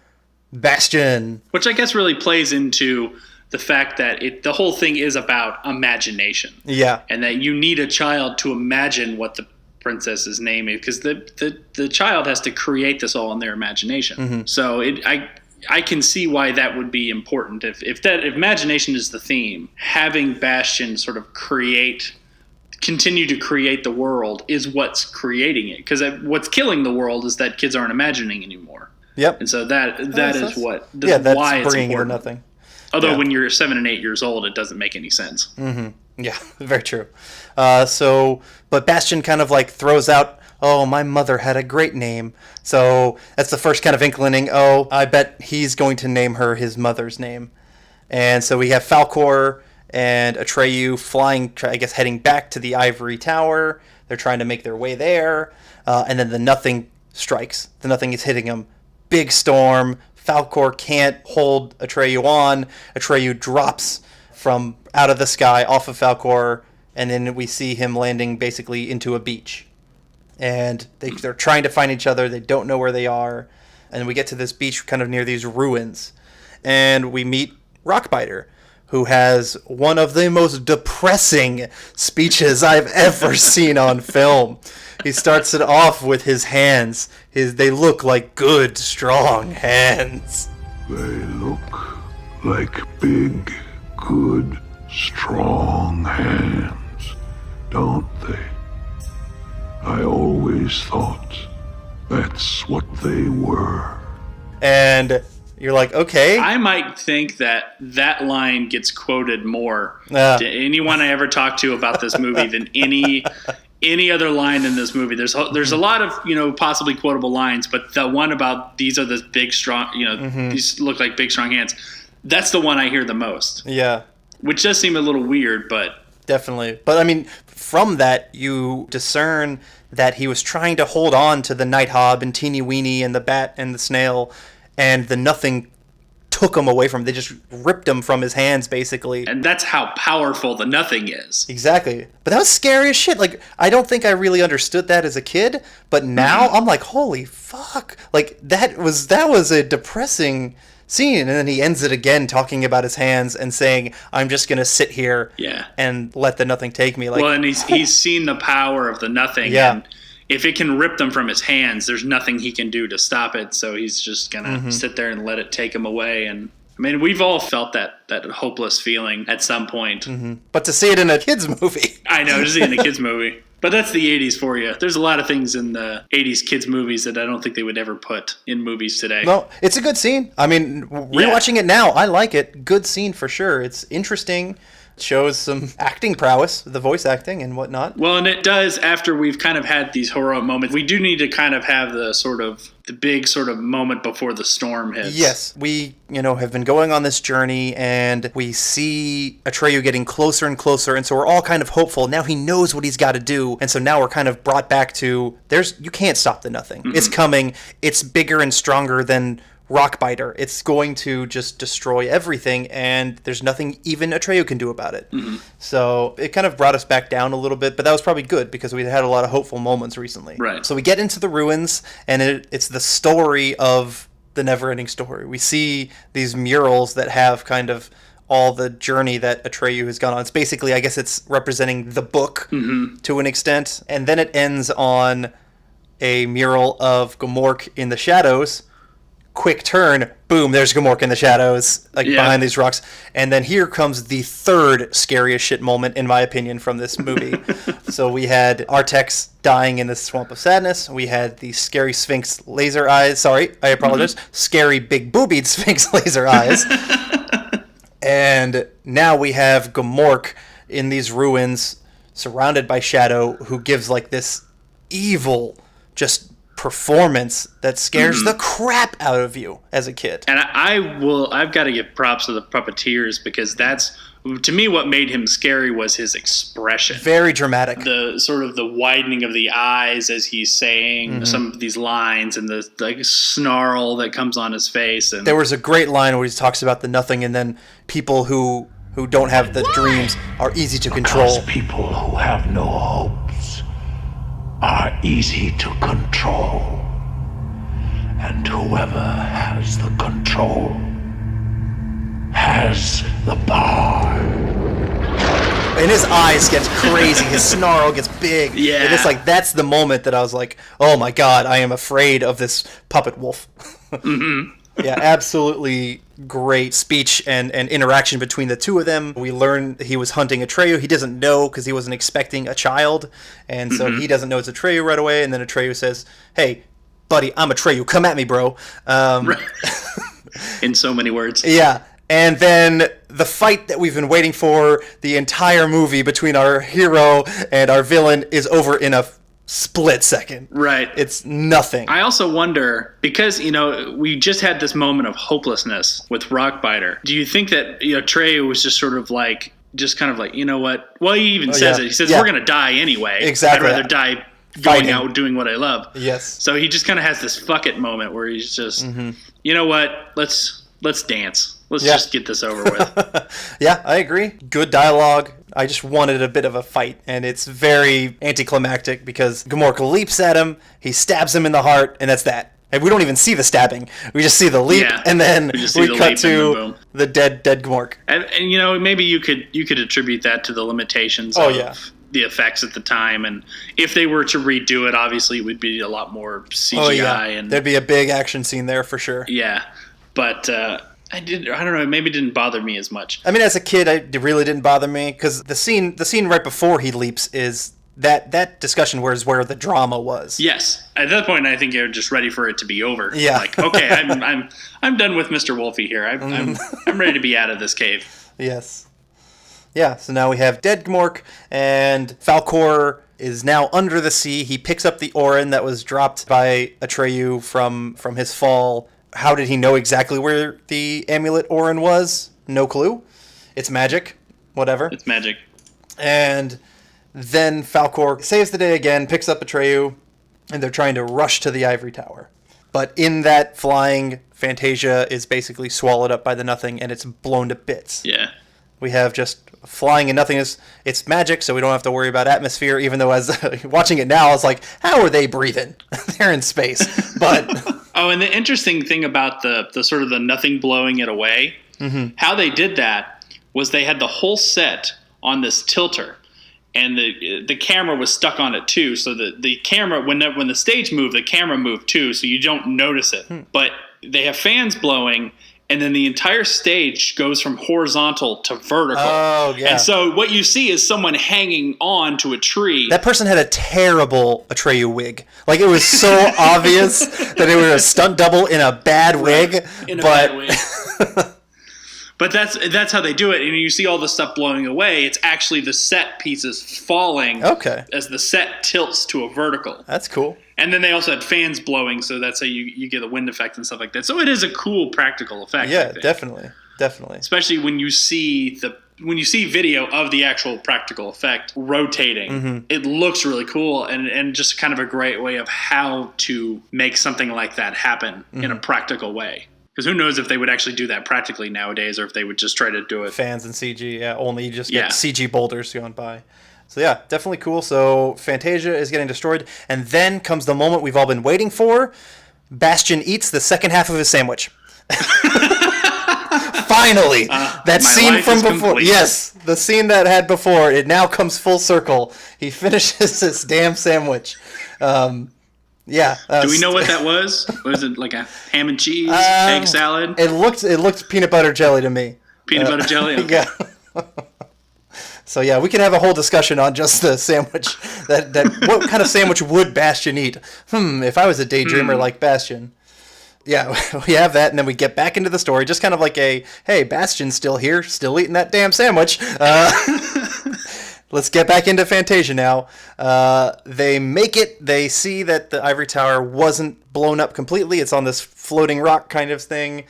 Bastion. Which I guess really plays into the fact that the whole thing is about imagination. Yeah. And that you need a child to imagine what the princess's name is, because the child has to create this all in their imagination. Mm-hmm. So I can see why that would be important. If imagination is the theme, having Bastion sort of continue to create the world is what's creating it. Because what's killing the world is that kids aren't imagining anymore. Yep. And so that's that's why bringing it's it to important. nothing. Although when you're 7 and 8 years old, it doesn't make any sense. Mm-hmm. Yeah, very true. But Bastion kind of like throws out, oh, my mother had a great name. So that's the first kind of inclining, oh, I bet he's going to name her his mother's name. And so we have Falkor and Atreyu flying, I guess, heading back to the Ivory Tower. They're trying to make their way there. And then the Nothing strikes. The Nothing is hitting them. Big storm. Falkor can't hold Atreyu on. Atreyu drops from out of the sky off of Falkor, and then we see him landing basically into a beach. And they're trying to find each other. They don't know where they are. And we get to this beach kind of near these ruins. And we meet Rockbiter, who has one of the most depressing speeches I've ever seen on film. He starts it off with his hands. They look like good, strong hands. They look like big, good, strong hands, don't they? I always thought that's what they were. And you're like, okay. I might think that line gets quoted more to anyone I ever talked to about this movie than any other line in this movie. There's a lot of, possibly quotable lines, but the one about these are the big, strong, these look like big, strong hands. That's the one I hear the most. Yeah. Which does seem a little weird, but... Definitely. But, I mean, from that, you discern that he was trying to hold on to the Nighthawk and Teeny Weeny and the Bat and the Snail, and the Nothing took him away from him. They just ripped him from his hands, basically. And that's how powerful the Nothing is. Exactly. But that was scary as shit. Like, I don't think I really understood that as a kid, but now I'm like, holy fuck. Like, that was a depressing scene. And then he ends it again talking about his hands and saying, I'm just going to sit here and let the Nothing take me. Like, well, and he's seen the power of the Nothing. Yeah. And if it can rip them from his hands, there's nothing he can do to stop it. So he's just going to sit there and let it take him away. And I mean, we've all felt that hopeless feeling at some point. Mm-hmm. But to see it in a kid's movie. I know, to see it in a kid's movie. But that's the 80s for you. There's a lot of things in the 80s kids movies that I don't think they would ever put in movies today. No, it's a good scene. I mean, rewatching it now, I like it. Good scene for sure. It's interesting. Shows some acting prowess, the voice acting and whatnot. Well, and it does after we've kind of had these heroic moments. We do need to kind of have the big sort of moment before the storm hits. Yes, we, have been going on this journey and we see Atreyu getting closer and closer, and so we're all kind of hopeful. Now he knows what he's got to do, and so now we're kind of brought back to you can't stop the Nothing. Mm-hmm. It's coming. It's bigger and stronger than Rockbiter. It's going to just destroy everything, and there's nothing even Atreyu can do about it. Mm-hmm. So it kind of brought us back down a little bit, but that was probably good because we had a lot of hopeful moments recently. Right. So we get into the ruins, and it's the story of the Neverending story. We see these murals that have kind of all the journey that Atreyu has gone on. It's basically, I guess it's representing the book to an extent, and then it ends on a mural of Gomork in the shadows. Quick turn, boom, there's Gomork in the shadows, behind these rocks. And then here comes the third scariest shit moment, in my opinion, from this movie. So we had Artex dying in the Swamp of Sadness. We had the scary Sphinx laser eyes. Sorry, I apologize. Scary big boobied Sphinx laser eyes. And now we have Gomork in these ruins, surrounded by shadow, who gives like this evil, just performance that scares the crap out of you as a kid. And I've got to give props to the puppeteers, because that's, to me, what made him scary was his expression. Very dramatic. The sort of the widening of the eyes as he's saying some of these lines, and the like snarl that comes on his face. And there was a great line where he talks about the nothing, and then people who don't have the dreams are easy to control. Because people who have no hopes are easy to control. And whoever has the control has the power. And his eyes gets crazy. His snarl gets big. Yeah. And it's like, that's the moment that I was like, oh my God, I am afraid of this puppet wolf. Yeah, absolutely great speech and interaction between the two of them. We learn he was hunting Atreyu. He doesn't know because he wasn't expecting a child. And so he doesn't know it's Atreyu right away. And then Atreyu says, hey, buddy, I'm Atreyu. Come at me, bro. In so many words. Yeah. And then the fight that we've been waiting for the entire movie between our hero and our villain is over in a split second. Right. It's nothing. I also wonder, because, we just had this moment of hopelessness with Rockbiter. Do you think that, Atreyu was just sort of like, you know what? Well, he even says it. He says, we're going to die anyway. Exactly. I'd rather die going out doing what I love. Yes. So he just kind of has this fuck it moment where he's just, you know what? Let's dance. Let's just get this over with. Yeah, I agree. Good dialogue. I just wanted a bit of a fight, and it's very anticlimactic because Gamork leaps at him, he stabs him in the heart, and that's that. And we don't even see the stabbing. We just see the leap, and then we cut to the dead Gamork. And maybe you could attribute that to the limitations of the effects at the time, and if they were to redo it, obviously it would be a lot more CGI. And there'd be a big action scene there for sure. Yeah, but I don't know. Maybe it didn't bother me as much. I mean, as a kid, it really didn't bother me because the scene right before he leaps is that discussion where the drama was. Yes, at that point, I think you're just ready for it to be over. Yeah. Like, okay, I'm done with Mr. Wolfie here. I'm ready to be out of this cave. Yes. Yeah. So now we have dead Gamork, and Falkor is now under the sea. He picks up the Orin that was dropped by Atreyu from his fall. How did he know exactly where the amulet Orin was? No clue. It's magic. Whatever. It's magic. And then Falkor saves the day again, picks up Atreyu, and they're trying to rush to the ivory tower. But in that flying, Fantasia is basically swallowed up by the nothing, and it's blown to bits. Yeah. We have just flying and nothingness. It's magic, so we don't have to worry about atmosphere, even though as watching it now, I was like, how are they breathing? They're in space. But... Oh, and the interesting thing about the sort of the nothing blowing it away, how they did that was they had the whole set on this tilter, and the camera was stuck on it too. So the camera, when the stage moved, the camera moved too, so you don't notice it. But they have fans blowing, and then the entire stage goes from horizontal to vertical. Oh, yeah. And so what you see is someone hanging on to a tree. That person had a terrible Atreyu wig. Like, it was so obvious that it was a stunt double in a bad wig. Bad wig. But that's how they do it. And you see all the stuff blowing away. It's actually the set pieces falling as the set tilts to a vertical. That's cool. And then they also had fans blowing, so that's how you get a wind effect and stuff like that. So it is a cool practical effect. Yeah, definitely. Especially when you see video of the actual practical effect rotating, it looks really cool and just kind of a great way of how to make something like that happen in a practical way. Because who knows if they would actually do that practically nowadays, or if they would just try to do it. Fans and CG, only just get CG boulders going by. So yeah, definitely cool. So Fantasia is getting destroyed, and then comes the moment we've all been waiting for. Bastian eats the second half of his sandwich. Finally, that scene from before. Complete. Yes, the scene that had before. It now comes full circle. He finishes this damn sandwich. Yeah. Do we know what that was? Was it like a ham and cheese, egg salad? It looked peanut butter jelly to me. Peanut butter jelly? Okay. Yeah. So yeah, we can have a whole discussion on just the sandwich. That what kind of sandwich would Bastian eat? If I was a daydreamer like Bastian. Yeah, we have that, and then we get back into the story, just kind of like hey, Bastian's still here, still eating that damn sandwich. let's get back into Fantasia now. They make it. They see that the ivory tower wasn't blown up completely. It's on this floating rock kind of thing.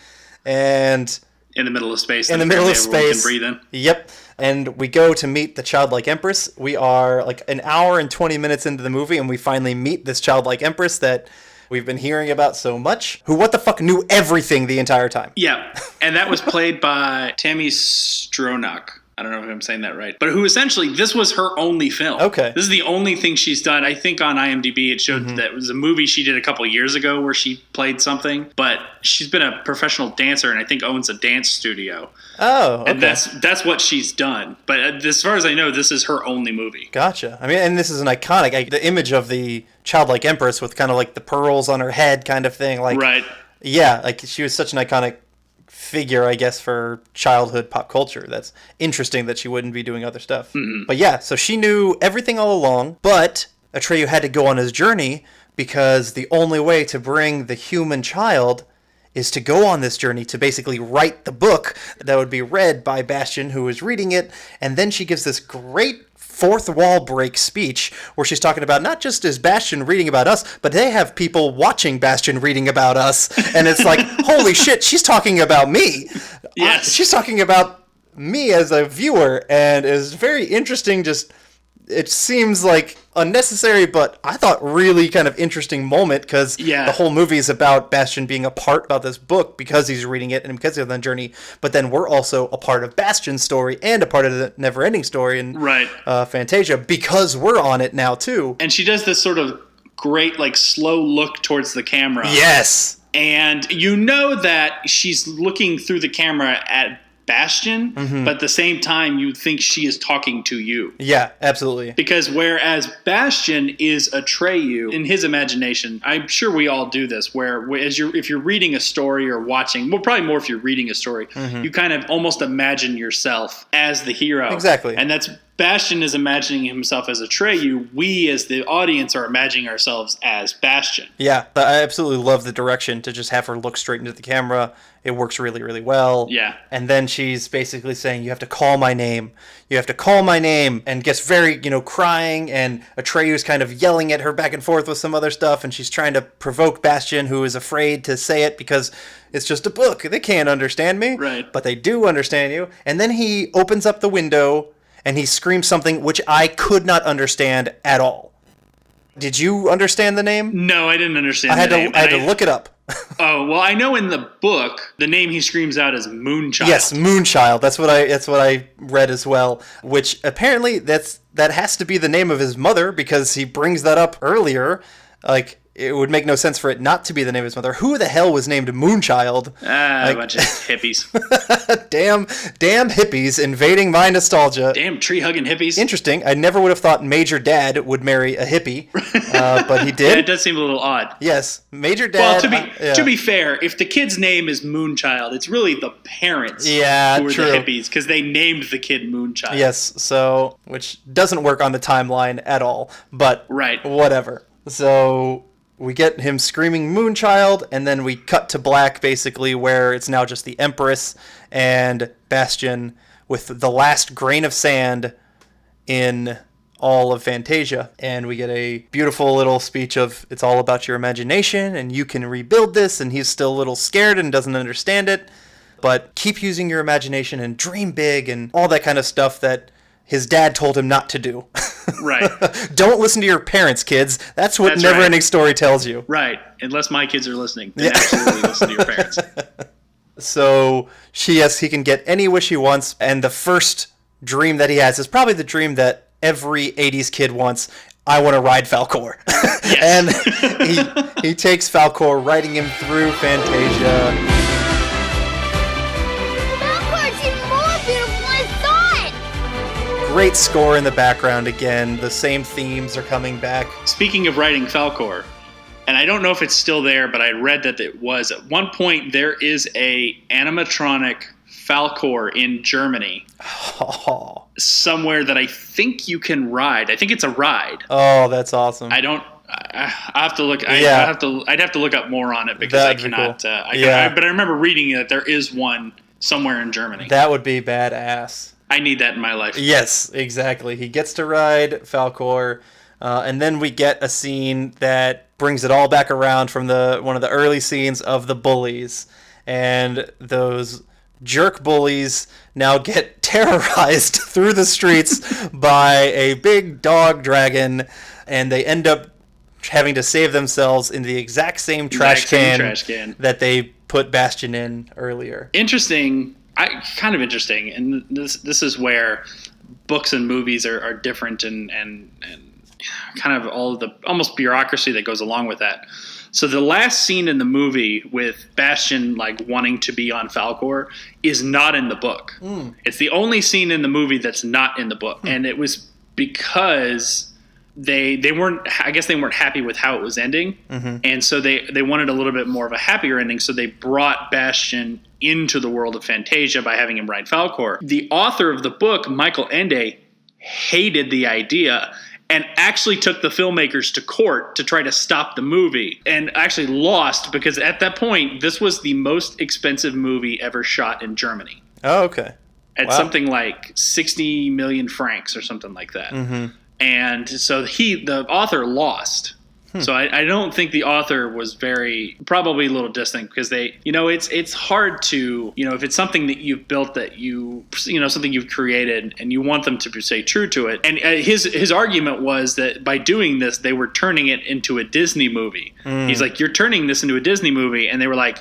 And in the middle of space. In the middle of space. Can breathe in. Yep. And we go to meet the childlike empress. We are like an hour and 20 minutes into the movie, and we finally meet this childlike empress that we've been hearing about so much, who what the fuck knew everything the entire time. Yeah, and that was played by Tammy Stronach. I don't know if I'm saying that right. But who essentially, this was her only film. Okay. This is the only thing she's done. I think on IMDb it showed that it was a movie she did a couple years ago where she played something. But she's been a professional dancer and I think owns a dance studio. Oh, okay. And that's what she's done. But as far as I know, this is her only movie. Gotcha. I mean, and this is an iconic, the image of the childlike empress with kind of like the pearls on her head kind of thing. Like, right. Yeah, like she was such an iconic figure, I guess, for childhood pop culture. That's interesting that she wouldn't be doing other stuff. Mm-hmm. But yeah, so she knew everything all along, but Atreyu had to go on his journey because the only way to bring the human child is to go on this journey to basically write the book that would be read by Bastian, who is reading it. And then she gives this great fourth wall break speech where she's talking about not just is Bastian reading about us, but they have people watching Bastian reading about us. And it's like, holy shit, she's talking about me. Yes. She's talking about me as a viewer, and is very interesting. Just, it seems like unnecessary, but I thought really kind of interesting moment because the whole movie is about Bastian being a part of this book because he's reading it and because he's on the journey. But then we're also a part of Bastian's story and a part of the Neverending story in Fantasia because we're on it now too. And she does this sort of great, like, slow look towards the camera. Yes. And you know that she's looking through the camera at Bastian, but at the same time, you think she is talking to you. Yeah, absolutely. Because whereas Bastian is Atreyu in his imagination, I'm sure we all do this, where if you're reading a story or watching, well, probably more if you're reading a story, you kind of almost imagine yourself as the hero. Exactly. And that's Bastian is imagining himself as Atreyu. We, as the audience, are imagining ourselves as Bastian. Yeah, I absolutely love the direction to just have her look straight into the camera. It works really, really well. Yeah. And then she's basically saying, you have to call my name. You have to call my name. And gets very, crying. And Atreyu's kind of yelling at her back and forth with some other stuff. And she's trying to provoke Bastian, who is afraid to say it because it's just a book. They can't understand me. Right. But they do understand you. And then he opens up the window and he screams something which I could not understand at all. Did you understand the name? No, I didn't understand the name. I had to look it up. Oh, well, I know in the book, the name he screams out is Moonchild. Yes, Moonchild. That's what I read as well, which apparently that has to be the name of his mother because he brings that up earlier. Like, it would make no sense for it not to be the name of his mother. Who the hell was named Moonchild? A bunch of hippies. Damn hippies invading my nostalgia. Damn tree-hugging hippies. Interesting. I never would have thought Major Dad would marry a hippie, but he did. Yeah, it does seem a little odd. Yes, Major Dad. Well, to be fair, if the kid's name is Moonchild, it's really the parents who are true. the hippies because they named the kid Moonchild. Yes, so which doesn't work on the timeline at all, but whatever. So we get him screaming Moonchild, and then we cut to black, basically, where it's now just the Empress and Bastian with the last grain of sand in all of Fantasia. And we get a beautiful little speech of, it's all about your imagination, and you can rebuild this, and he's still a little scared and doesn't understand it. But keep using your imagination and dream big and all that kind of stuff that his dad told him not to do. Right. Don't listen to your parents, kids. That's what Neverending Story tells you. Right. Unless my kids are listening, then absolutely listen to your parents. So he can get any wish he wants, and the first dream that he has is probably the dream that every 80s kid wants. I want to ride Falkor. Yes. And he takes Falkor, riding him through Fantasia. Great score in the background again. The same themes are coming back. Speaking of riding Falkor, and I don't know if it's still there, but I read that it was. At one point, there is a animatronic Falkor in Germany. Oh. Somewhere that I think you can ride. I think it's a ride. Oh, that's awesome. I have to look. I'd have to look up more on it because I cannot. Cool. But I remember reading that there is one somewhere in Germany. That would be badass. I need that in my life. Yes, exactly. He gets to ride Falkor, and then we get a scene that brings it all back around from one of the early scenes of the bullies, and those jerk bullies now get terrorized through the streets by a big dog dragon, and they end up having to save themselves in the exact same trash can that they put Bastion in earlier. Interesting. Kind of interesting, and this is where books and movies are different, and kind of all of the almost bureaucracy that goes along with that. So the last scene in the movie with Bastion like wanting to be on Falkor is not in the book. It's the only scene in the movie that's not in the book, and it was because they weren't happy with how it was ending, and so they wanted a little bit more of a happier ending. So they brought Bastion into the world of Fantasia by having him ride Falkor. The author of the book, Michael Ende, hated the idea and actually took the filmmakers to court to try to stop the movie, and actually lost, because at that point, this was the most expensive movie ever shot in Germany. Oh, okay. At something like 60 million francs or something like that. And so the author lost. So I don't think the author was probably a little distant, because it's hard to, if it's something that you've built, that something you've created, and you want them to stay true to it. And his argument was that by doing this, they were turning it into a Disney movie. He's like, you're turning this into a Disney movie. And they were like,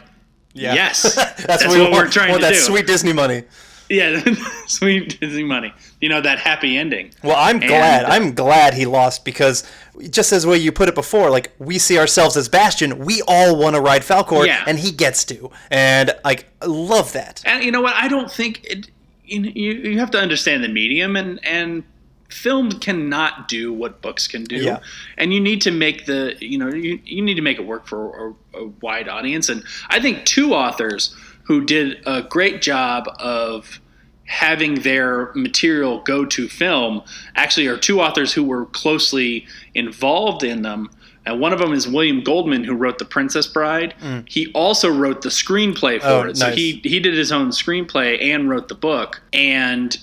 yes, that's what we're trying to do. That sweet Disney money. Yeah, sweet Disney money. That happy ending. Well, I'm glad he lost, because just as way you put it before, like, we see ourselves as Bastion, we all want to ride Falkor, and he gets to. And I love that. And you know what? I don't think you have to understand the medium, and film cannot do what books can do. Yeah. And you need to make you need to make it work for a wide audience. And I think two authors who did a great job of having their material go to film actually are two authors who were closely involved in them. And one of them is William Goldman, who wrote The Princess Bride. He also wrote the screenplay for it. Nice. So he did his own screenplay and wrote the book. And,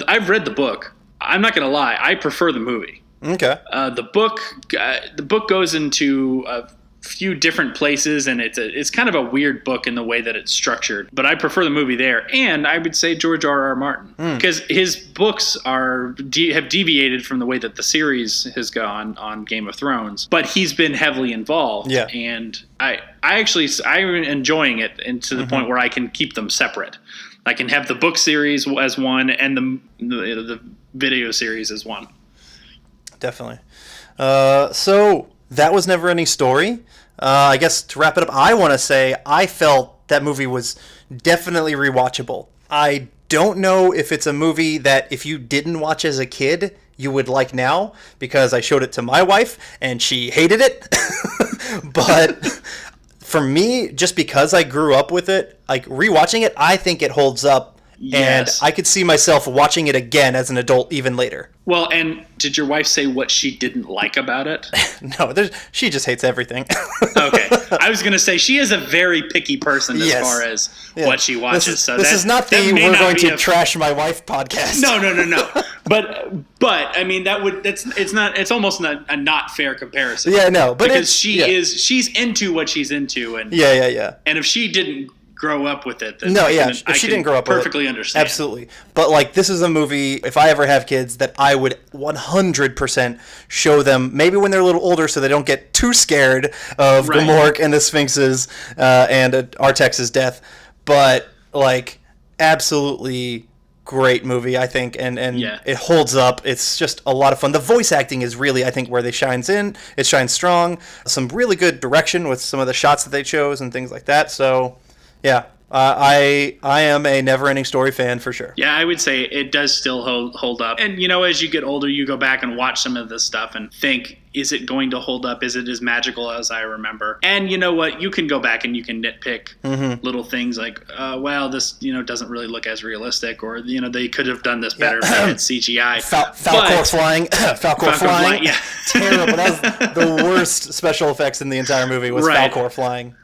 I've read the book. I'm not going to lie. I prefer the movie. Okay. The book goes into a few different places, and it's kind of a weird book in the way that it's structured, but I prefer the movie there. And I would say George R.R. Martin, because his books have deviated from the way that the series has gone on Game of Thrones, but he's been heavily involved. Yeah. And I'm enjoying it, and to the point where I can keep them separate. I can have the book series as one, and the video series as one. Definitely. So that was Neverending Story. I guess to wrap it up, I want to say I felt that movie was definitely rewatchable. I don't know if it's a movie that if you didn't watch as a kid, you would like now, because I showed it to my wife and she hated it. But for me, just because I grew up with it, like rewatching it, I think it holds up. Yes. And I could see myself watching it again as an adult even later. Well, and did your wife say what she didn't like about it? No, she just hates everything. Okay. I was going to say, she is a very picky person as far as what she watches. This is not the we're going to trash my wife podcast. No. But I mean, it's almost a not fair comparison. Yeah, no. But because she's into what she's into. And yeah. And if she didn't grow up with it, then if she didn't grow up with it, perfectly understand. Absolutely. But this is a movie, if I ever have kids, that I would 100% show them, maybe when they're a little older, so they don't get too scared of Gamork and the Sphinxes and Artax's death. But absolutely great movie, I think, and it holds up. It's just a lot of fun. The voice acting is really, I think, where they shines in. It shines strong. Some really good direction with some of the shots that they chose and things like that. So yeah, I am a Neverending Story fan for sure. Yeah, I would say it does still hold up. And, as you get older, you go back and watch some of this stuff and think, is it going to hold up? Is it as magical as I remember? And you know what? You can go back and you can nitpick little things like, this, doesn't really look as realistic, or, they could have done this better with CGI. Falkor flying. Falkor flying. Yeah. Terrible. That was the worst special effects in the entire movie was Falkor flying.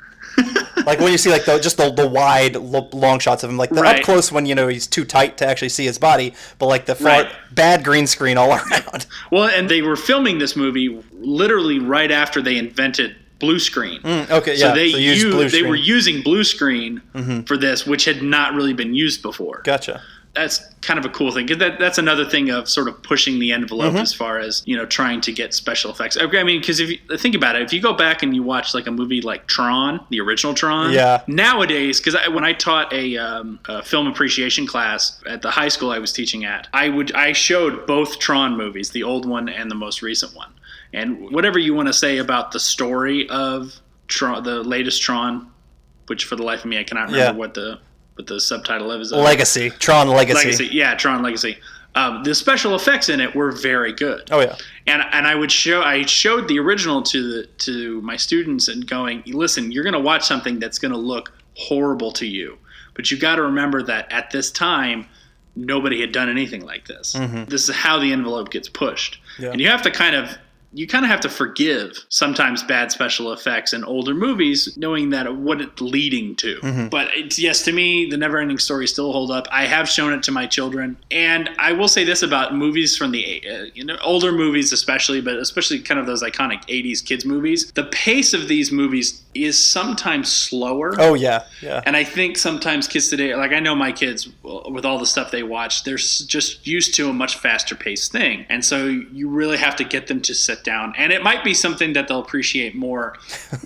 Like when you see like the wide long shots of him, like the Right. up close when he's too tight to actually see his body, but like the far Right. bad green screen all around. Well, and they were filming this movie literally right after they invented blue screen. Okay, So yeah. they so use blue they screen. were using blue screen for this, which had not really been used before. Gotcha. That's kind of a cool thing. 'Cause that's another thing of sort of pushing the envelope as far as, trying to get special effects. I mean, because if you think about it, if you go back and you watch like a movie like Tron, the original Tron, Yeah. nowadays, because when I taught a film appreciation class at the high school I was teaching at, I showed both Tron movies, the old one and the most recent one. And whatever you want to say about the story of Tron, the latest Tron, which for the life of me I cannot remember what the subtitle is. Legacy. Tron Legacy. Legacy, yeah, Tron Legacy. The special effects in it were very good. Oh yeah. And I showed the original to my students and going, listen, you're going to watch something that's going to look horrible to you, but you got to remember that at this time nobody had done anything like this. This is how the envelope gets pushed, and you have to kind of have to forgive sometimes bad special effects in older movies, knowing that what it's leading to. But yes, to me, the Neverending Story still hold up. I have shown it to my children, and I will say this about movies from the older movies, especially, but especially kind of those iconic '80s kids movies. The pace of these movies is sometimes slower. Oh yeah. Yeah. And I think sometimes kids today, like I know my kids, with all the stuff they watch, they're just used to a much faster paced thing. And so you really have to get them to sit down. And it might be something that they'll appreciate more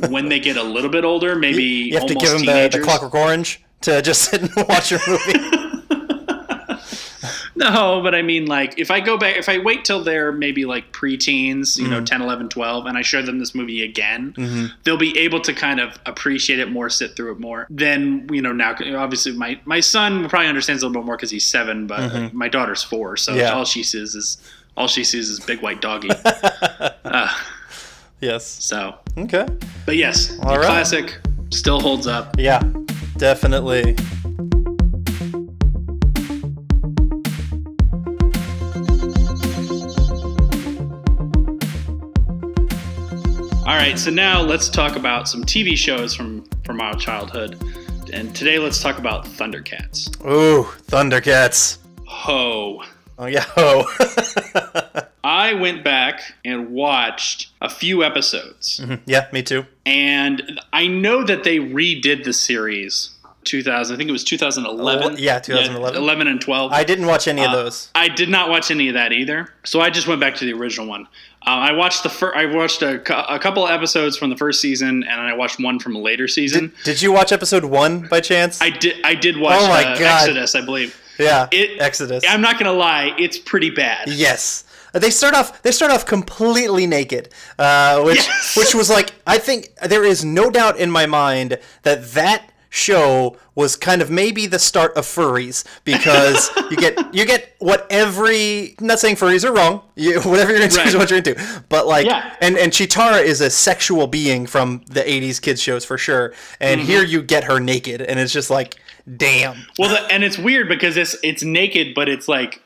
when they get a little bit older, maybe You have to almost give them the teenagers. Clockwork Orange to just sit and watch your movie. No, but I mean, like, if I wait till they're maybe like preteens, 10, 11, 12, and I show them this movie again, they'll be able to kind of appreciate it more, sit through it more. Then, now, obviously, my son probably understands a little bit more because he's 7, but my daughter's 4, so all she sees is big white doggy. Yes. So, Okay. but yes, All right. classic still holds up. Yeah. Definitely. All right, so now let's talk about some TV shows from our childhood. And today let's talk about Thundercats. Ooh, Thundercats. Ho. Oh yeah, ho. I went back and watched a few episodes. Yeah, me too. And I know that they redid the series 2000. I think it was 2011. Yeah, 2011. 11 and 12. I didn't watch any of those. I did not watch any of that either. So I just went back to the original one. I watched a couple of episodes from the first season, and I watched one from a later season. Did you watch episode 1 by chance? I did watch Oh my God. Exodus, I believe. Yeah, Exodus. I'm not gonna lie, it's pretty bad. Yes. They start off completely naked, which was like, I think there is no doubt in my mind that show was kind of maybe the start of furries, because you get what not saying furries are wrong, whatever you're into is what you're into, but like, and Chitara is a sexual being from the 80s kids shows for sure, and here you get her naked, and it's just like, damn. Well, and it's weird because it's naked, but it's like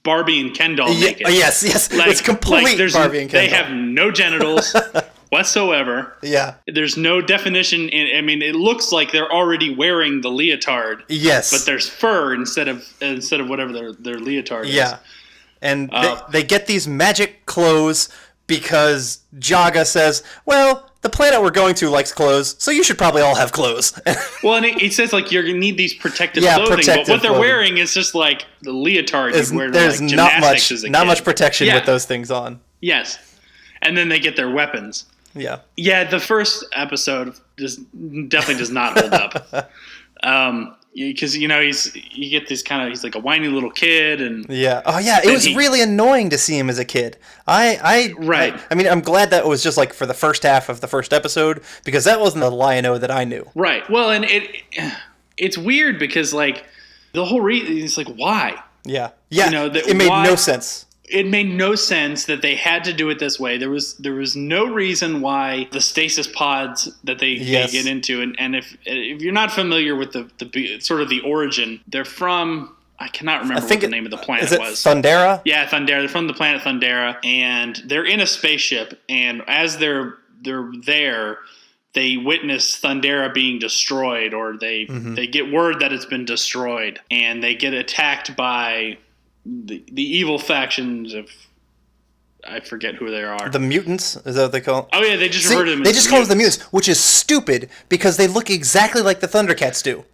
Barbie and Ken doll naked. Yes, like, it's complete Barbie and Ken They doll. have no genitals whatsoever. Yeah. There's no definition. It looks like they're already wearing the leotard. Yes. But there's fur instead of whatever their leotard is. Yeah. And they get these magic clothes because Jaga says, well, the planet we're going to likes clothes, so you should probably all have clothes. Well, and it says like you're going to need these protective clothing, but what they're wearing is just like the leotard you wear to there's like gymnastics as a not kid. much protection with those things on. Yes. And then they get their weapons. Yeah. Yeah, the first episode definitely does not hold up. Because you get this kind of, he's like a whiny little kid, and yeah, oh yeah, it was really annoying to see him as a kid. I mean, I'm glad that it was just like for the first half of the first episode, because that wasn't the Lion-O that I knew. Right. Well, and it's weird because like the whole reason is like, why? Yeah. It made no sense. It made no sense that they had to do it this way. There was no reason why the stasis pods that they get into, and if you're not familiar with the sort of the origin, they're from, I cannot remember what the name of the planet was. Thundera? Yeah, Thundera. They're from the planet Thundera, and they're in a spaceship, and as they're there, they witness Thundera being destroyed, or they get word that it's been destroyed, and they get attacked by the evil factions of, I forget who they are. The mutants, is that what they call them? Oh yeah, they just refer to them as they just call them the mutants, which is stupid because they look exactly like the Thundercats do.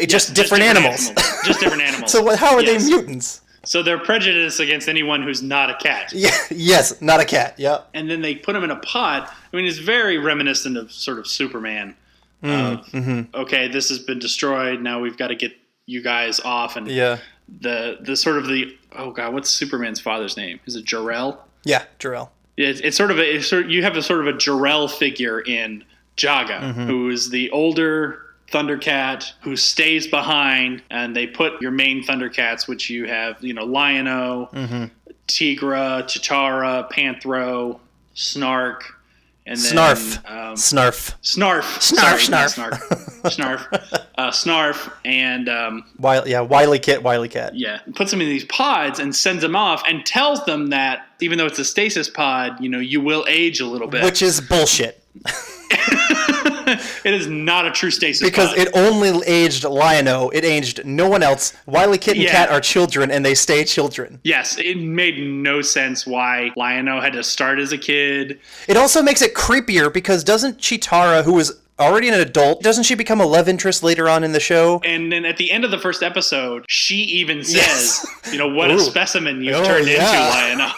Just different animals. Just different animals. So how are they mutants? So they're prejudiced against anyone who's not a cat. Yeah, yes, not a cat. Yeah. And then they put them in a pod. I mean, it's very reminiscent of sort of Superman. Okay, this has been destroyed. Now we've got to get you guys off. And the sort of the, oh god, what's Superman's father's name? Is it Jor-El? Yeah, Jor-El. It's sort of you have a sort of a Jor-El figure in Jaga, who is the older Thundercat who stays behind, and they put your main Thundercats, which you have, Lion-O, Tigra, Chitara, Panthro, Snark, and then Snarf, and Wily Cat. Yeah, puts them in these pods and sends them off, and tells them that even though it's a stasis pod, you will age a little bit, which is bullshit. It is not a true stasis because pod. It only aged Lion-O. It aged no one else. Wily Kit and Cat are children, and they stay children. Yes, it made no sense why Lion-O had to start as a kid. It also makes it creepier because doesn't Chitara, who was already an adult, doesn't she become a love interest later on in the show? And then at the end of the first episode, she even says, what a specimen you've turned into, Lion-O.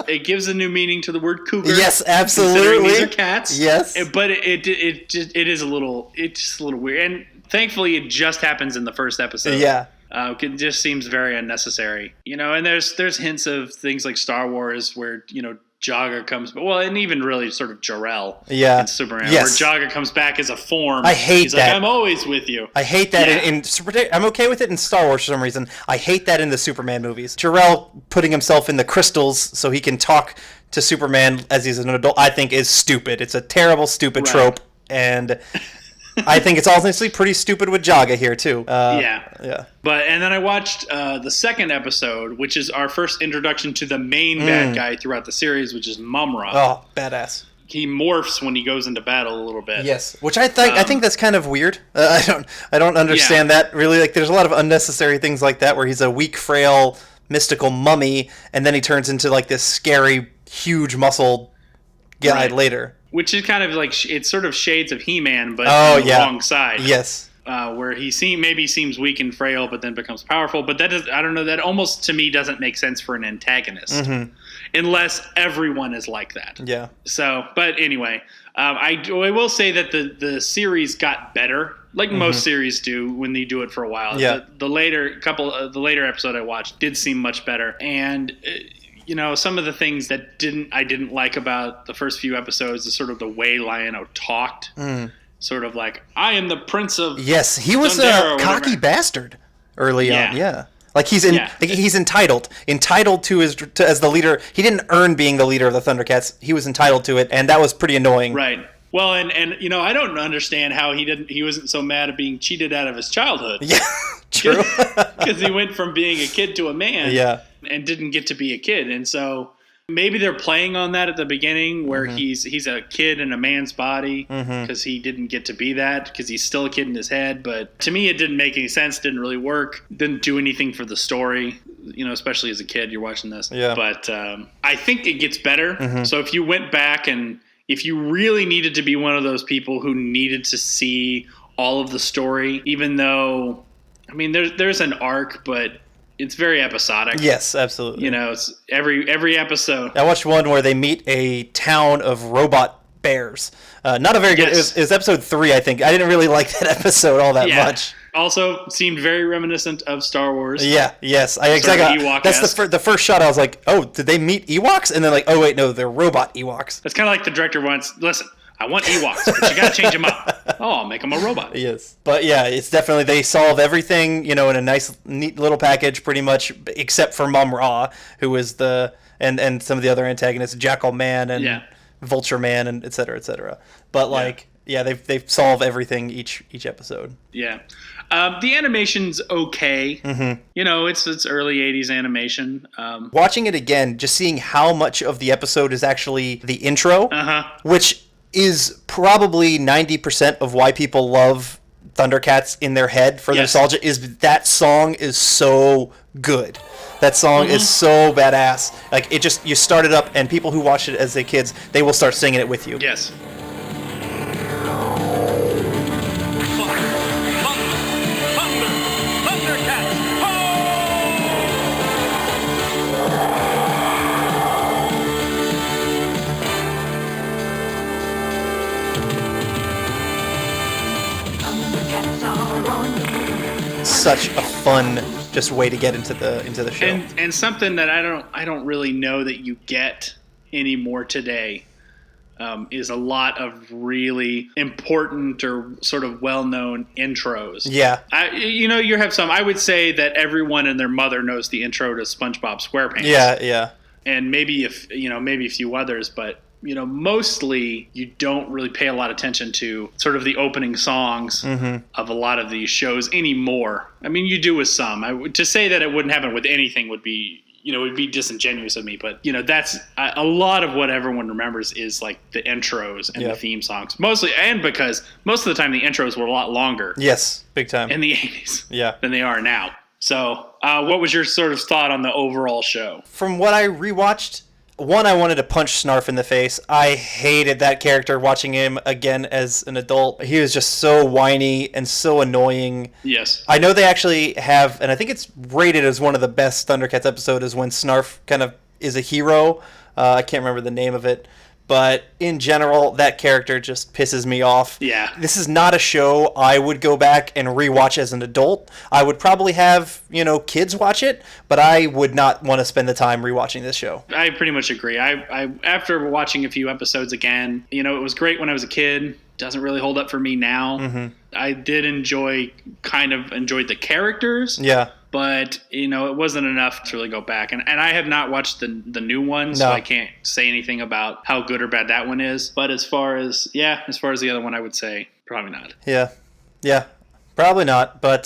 It gives a new meaning to the word cougar. Yes, absolutely. These are cats. Yes, but it is a little weird, and thankfully it just happens in the first episode. Yeah, it just seems very unnecessary, And there's hints of things like Star Wars where Jaga comes, and even really sort of Jor-El in Superman, where Jaga comes back as a form. I hate He's that. Like, I'm always with you. I hate that in I'm okay with it in Star Wars for some reason. I hate that in the Superman movies. Jor-El putting himself in the crystals so he can talk to Superman as he's an adult, I think is stupid. It's a terrible, stupid trope, and I think it's honestly pretty stupid with Jaga here too. Yeah. And then I watched the second episode, which is our first introduction to the main bad guy throughout the series, which is Mumra. Oh, badass. He morphs when he goes into battle a little bit. Yes, which I think that's kind of weird. I don't understand that really. Like, there's a lot of unnecessary things like that where he's a weak, frail, mystical mummy, and then he turns into like this scary, huge muscle guy later. Which is kind of like, it's sort of shades of He-Man, but on the wrong side. Yes. Where he maybe seems weak and frail, but then becomes powerful. But I don't know, that almost to me doesn't make sense for an antagonist. Unless everyone is like that. Yeah. So, but anyway, I will say that the series got better, like most series do when they do it for a while. Yeah. The later episode I watched did seem much better. And some of the things that I didn't like about the first few episodes is sort of the way Lion-O talked. Sort of like, I am the prince of... Yes, he was a cocky bastard early on. Yeah. Like he's entitled to as the leader. He didn't earn being the leader of the Thundercats. He was entitled to it, and that was pretty annoying. Right. Well, and I don't understand how he wasn't so mad at being cheated out of his childhood. Yeah, true. Because he went from being a kid to a man. Yeah. And didn't get to be a kid, and so maybe they're playing on that at the beginning, where he's a kid in a man's body because he didn't get to be that because he's still a kid in his head. But to me, it didn't make any sense. Didn't really work. Didn't do anything for the story. Especially as a kid, you're watching this. Yeah. But I think it gets better. So if you went back and if you really needed to be one of those people who needed to see all of the story, even though, there's an arc, but it's very episodic. Yes, absolutely. It's every episode. I watched one where they meet a town of robot bears. Not a very good. It was episode 3, I think. I didn't really like that episode all that much. Also, seemed very reminiscent of Star Wars. Yeah. Yes. Exactly. That's the first shot. I was like, oh, did they meet Ewoks? And then like, oh wait, no, they're robot Ewoks. It's kind of like the director wants. Listen, I want Ewoks, but you got to change them up. Oh, I'll make them a robot. Yes. But yeah, it's definitely, they solve everything, in a nice, neat little package, pretty much, except for Mum Ra, who is and some of the other antagonists, Jackal Man and Vulture Man, and et cetera, et cetera. But they solve everything each episode. Yeah. The animation's okay. It's early 80s animation. Watching it again, just seeing how much of the episode is actually the intro, which is probably 90% of why people love Thundercats in their head for nostalgia, is that song is so good. That song is so badass. Like, it just, you start it up, and people who watch it as their kids, they will start singing it with you. Yes. Such a fun just way to get into the show. And something that I don't really know that you get anymore today is a lot of really important or sort of well-known intros. Yeah. You have some. I would say that everyone and their mother knows the intro to SpongeBob SquarePants. Yeah. And maybe a few others, but mostly you don't really pay a lot of attention to sort of the opening songs of a lot of these shows anymore. I mean, you do with some. To say that it wouldn't happen with anything would be, would be disingenuous of me. But, that's a lot of what everyone remembers is like the intros and the theme songs. Mostly, and because most of the time the intros were a lot longer. Yes, big time. In the 80s than they are now. So what was your sort of thought on the overall show? From what I rewatched, one, I wanted to punch Snarf in the face. I hated that character watching him again as an adult. He was just so whiny and so annoying. Yes. I know they actually have, and I think it's rated as one of the best Thundercats episodes, is when Snarf kind of is a hero. I can't remember the name of it. But in general, that character just pisses me off. Yeah. This is not a show I would go back and rewatch as an adult. I would probably have, kids watch it, but I would not want to spend the time rewatching this show. I pretty much agree. I after watching a few episodes again, it was great when I was a kid. Doesn't really hold up for me now. I did enjoyed the characters. Yeah. But, it wasn't enough to really go back. And I have not watched the new one, so I can't say anything about how good or bad that one is. But as far as the other one, I would say probably not. Yeah, probably not. But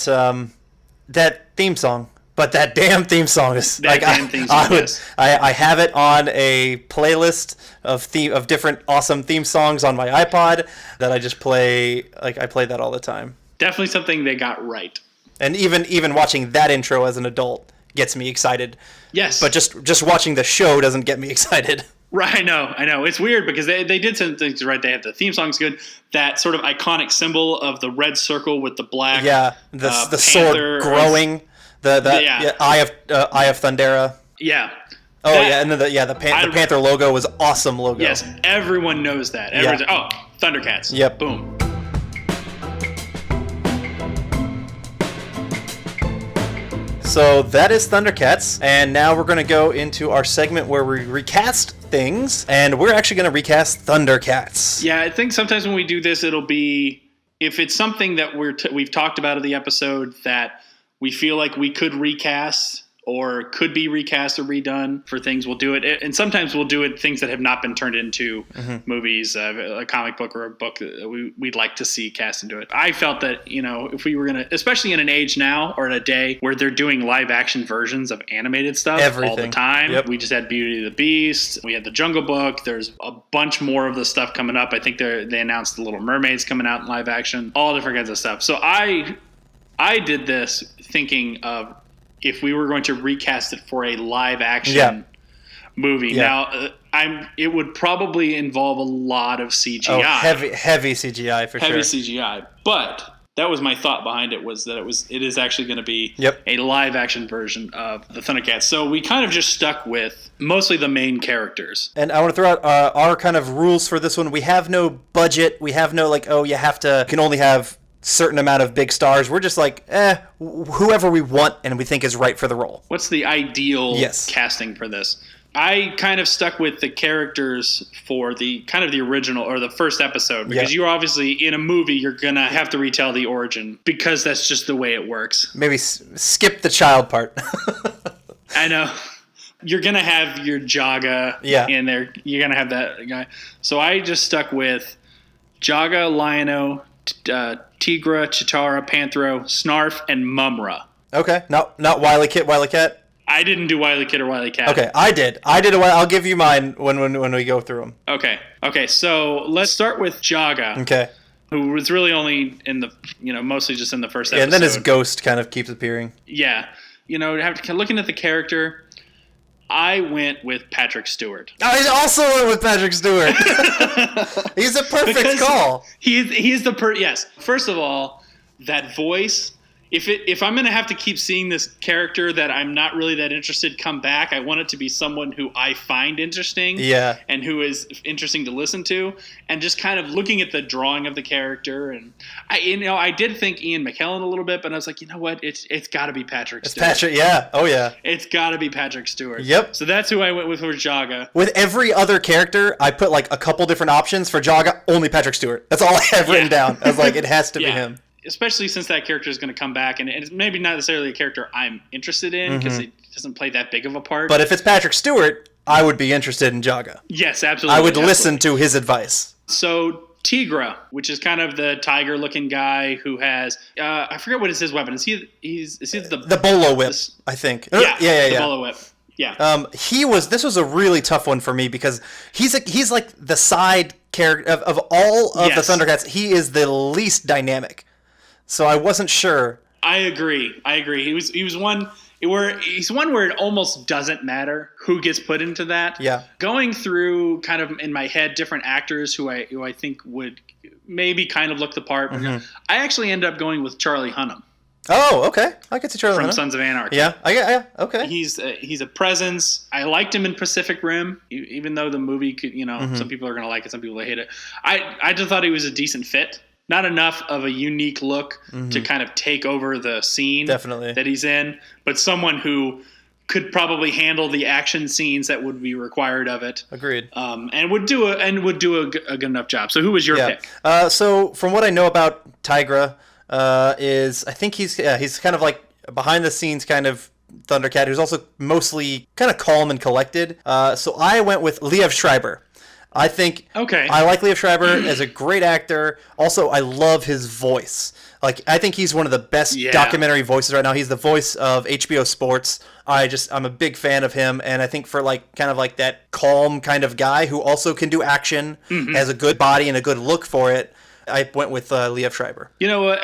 that theme song. But that damn theme song is I have it on a playlist of different awesome theme songs on my iPod that I just play. Like, I play that all the time. Definitely something they got right. And even watching that intro as an adult gets me excited. Yes. But just watching the show doesn't get me excited. Right, I know. It's weird because they did some things right. They have the theme song's good. That sort of iconic symbol of the red circle with the black. Yeah, the sword growing. The Eye of Thundera. Yeah. Oh, and then the Panther logo was awesome logo. Yes, everyone knows that. Thundercats. Yep. Boom. So that is Thundercats, and now we're going to go into our segment where we recast things, and we're actually going to recast Thundercats. Yeah, I think sometimes when we do this, it'll be, if it's something that we've talked about in the episode that we feel like we could recast or could be recast or redone for things, we'll do it. And sometimes we'll do it things that have not been turned into movies, a comic book or a book that we'd like to see cast into it. I felt that, if we were going to, especially in an age now or in a day where they're doing live action versions of animated stuff all the time. Yep. We just had Beauty and the Beast. We had the Jungle Book. There's a bunch more of the stuff coming up. I think they announced the Little Mermaid's coming out in live action, all different kinds of stuff. So I did this thinking of, if we were going to recast it for a live action movie. Now, it would probably involve a lot of CGI. Oh, heavy CGI for sure. Heavy CGI. But that was my thought behind it, was that it is actually going to be a live action version of the Thundercats. So we kind of just stuck with mostly the main characters. And I want to throw out our kind of rules for this one. We have no budget. We have no you can only have certain amount of big stars. We're just like, whoever we want and we think is right for the role. What's the ideal casting for this? I kind of stuck with the characters for the kind of the original or the first episode, because you're obviously in a movie, you're going to have to retell the origin because that's just the way it works. Maybe skip the child part. I know. You're going to have your Jaga in there. You're going to have that guy. So I just stuck with Jaga, Lion-O, Tigra, Chitara, Panthro, Snarf, and Mumra. Okay. Not Wily Cat. I didn't do Wile E. Kid or Wile E. Cat. Okay, I did. I'll give you mine when we go through them. Okay. So let's start with Jaga. Okay. Who was really only in the, mostly just in the first episode. Yeah, and then his ghost kind of keeps appearing. Yeah. Looking at the character, I went with Patrick Stewart. I also went with Patrick Stewart. He's a perfect call. He's the yes. First of all, that voice. If I'm going to have to keep seeing this character that I'm not really that interested come back, I want it to be someone who I find interesting. Yeah. And who is interesting to listen to. And just kind of looking at the drawing of the character. And I did think Ian McKellen a little bit, but I was like, you know what? It's got to be Patrick Stewart. Patrick, yeah. Oh, yeah. It's got to be Patrick Stewart. Yep. So that's who I went with for Jaga. With every other character, I put like a couple different options. For Jaga, only Patrick Stewart. That's all I have written down. I was like, it has to be him. Especially since that character is going to come back, and it's maybe not necessarily a character I'm interested in because it doesn't play that big of a part. But if it's Patrick Stewart, I would be interested in Jaga. Yes, absolutely. I would listen to his advice. So Tigra, which is kind of the tiger-looking guy who has I forget what is his weapon. Is he the bolo whip? I think. Yeah. The bolo whip. Yeah. This was a really tough one for me because he's like the side character of all of the Thundercats. He is the least dynamic. So I wasn't sure. I agree. He's one where it almost doesn't matter who gets put into that. Yeah. Going through kind of in my head different actors who I think would maybe kind of look the part. I actually ended up going with Charlie Hunnam. Oh, okay. I get to Charlie Hunnam. From Sons of Anarchy. Yeah. Okay. He's a presence. I liked him in Pacific Rim, even though the movie could, some people are going to like it, some people hate it. I just thought he was a decent fit. Not enough of a unique look to kind of take over the scene that he's in, but someone who could probably handle the action scenes that would be required of it. Agreed. And would do a good enough job. So who was your pick? So from what I know about Tigra, is I think he's kind of like behind the scenes kind of Thundercat who's also mostly kind of calm and collected. So I went with Liev Schreiber. I think I like Liev Schreiber as a great actor. Also, I love his voice. Like, I think he's one of the best documentary voices right now. He's the voice of HBO Sports. I'm a big fan of him, and I think for like kind of like that calm kind of guy who also can do action, has a good body and a good look for it, I went with Liev Schreiber. You know what?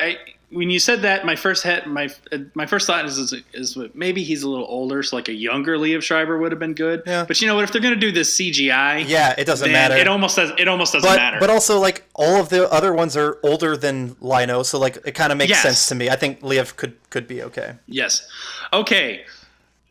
When you said that, my first thought is maybe he's a little older, so like a younger Liev Schreiber would have been good. Yeah. But you know what? If they're going to do this CGI, it doesn't matter. It almost doesn't matter. But also, like all of the other ones are older than Lino, so like it kind of makes sense to me. I think Liev could be okay. Yes. Okay.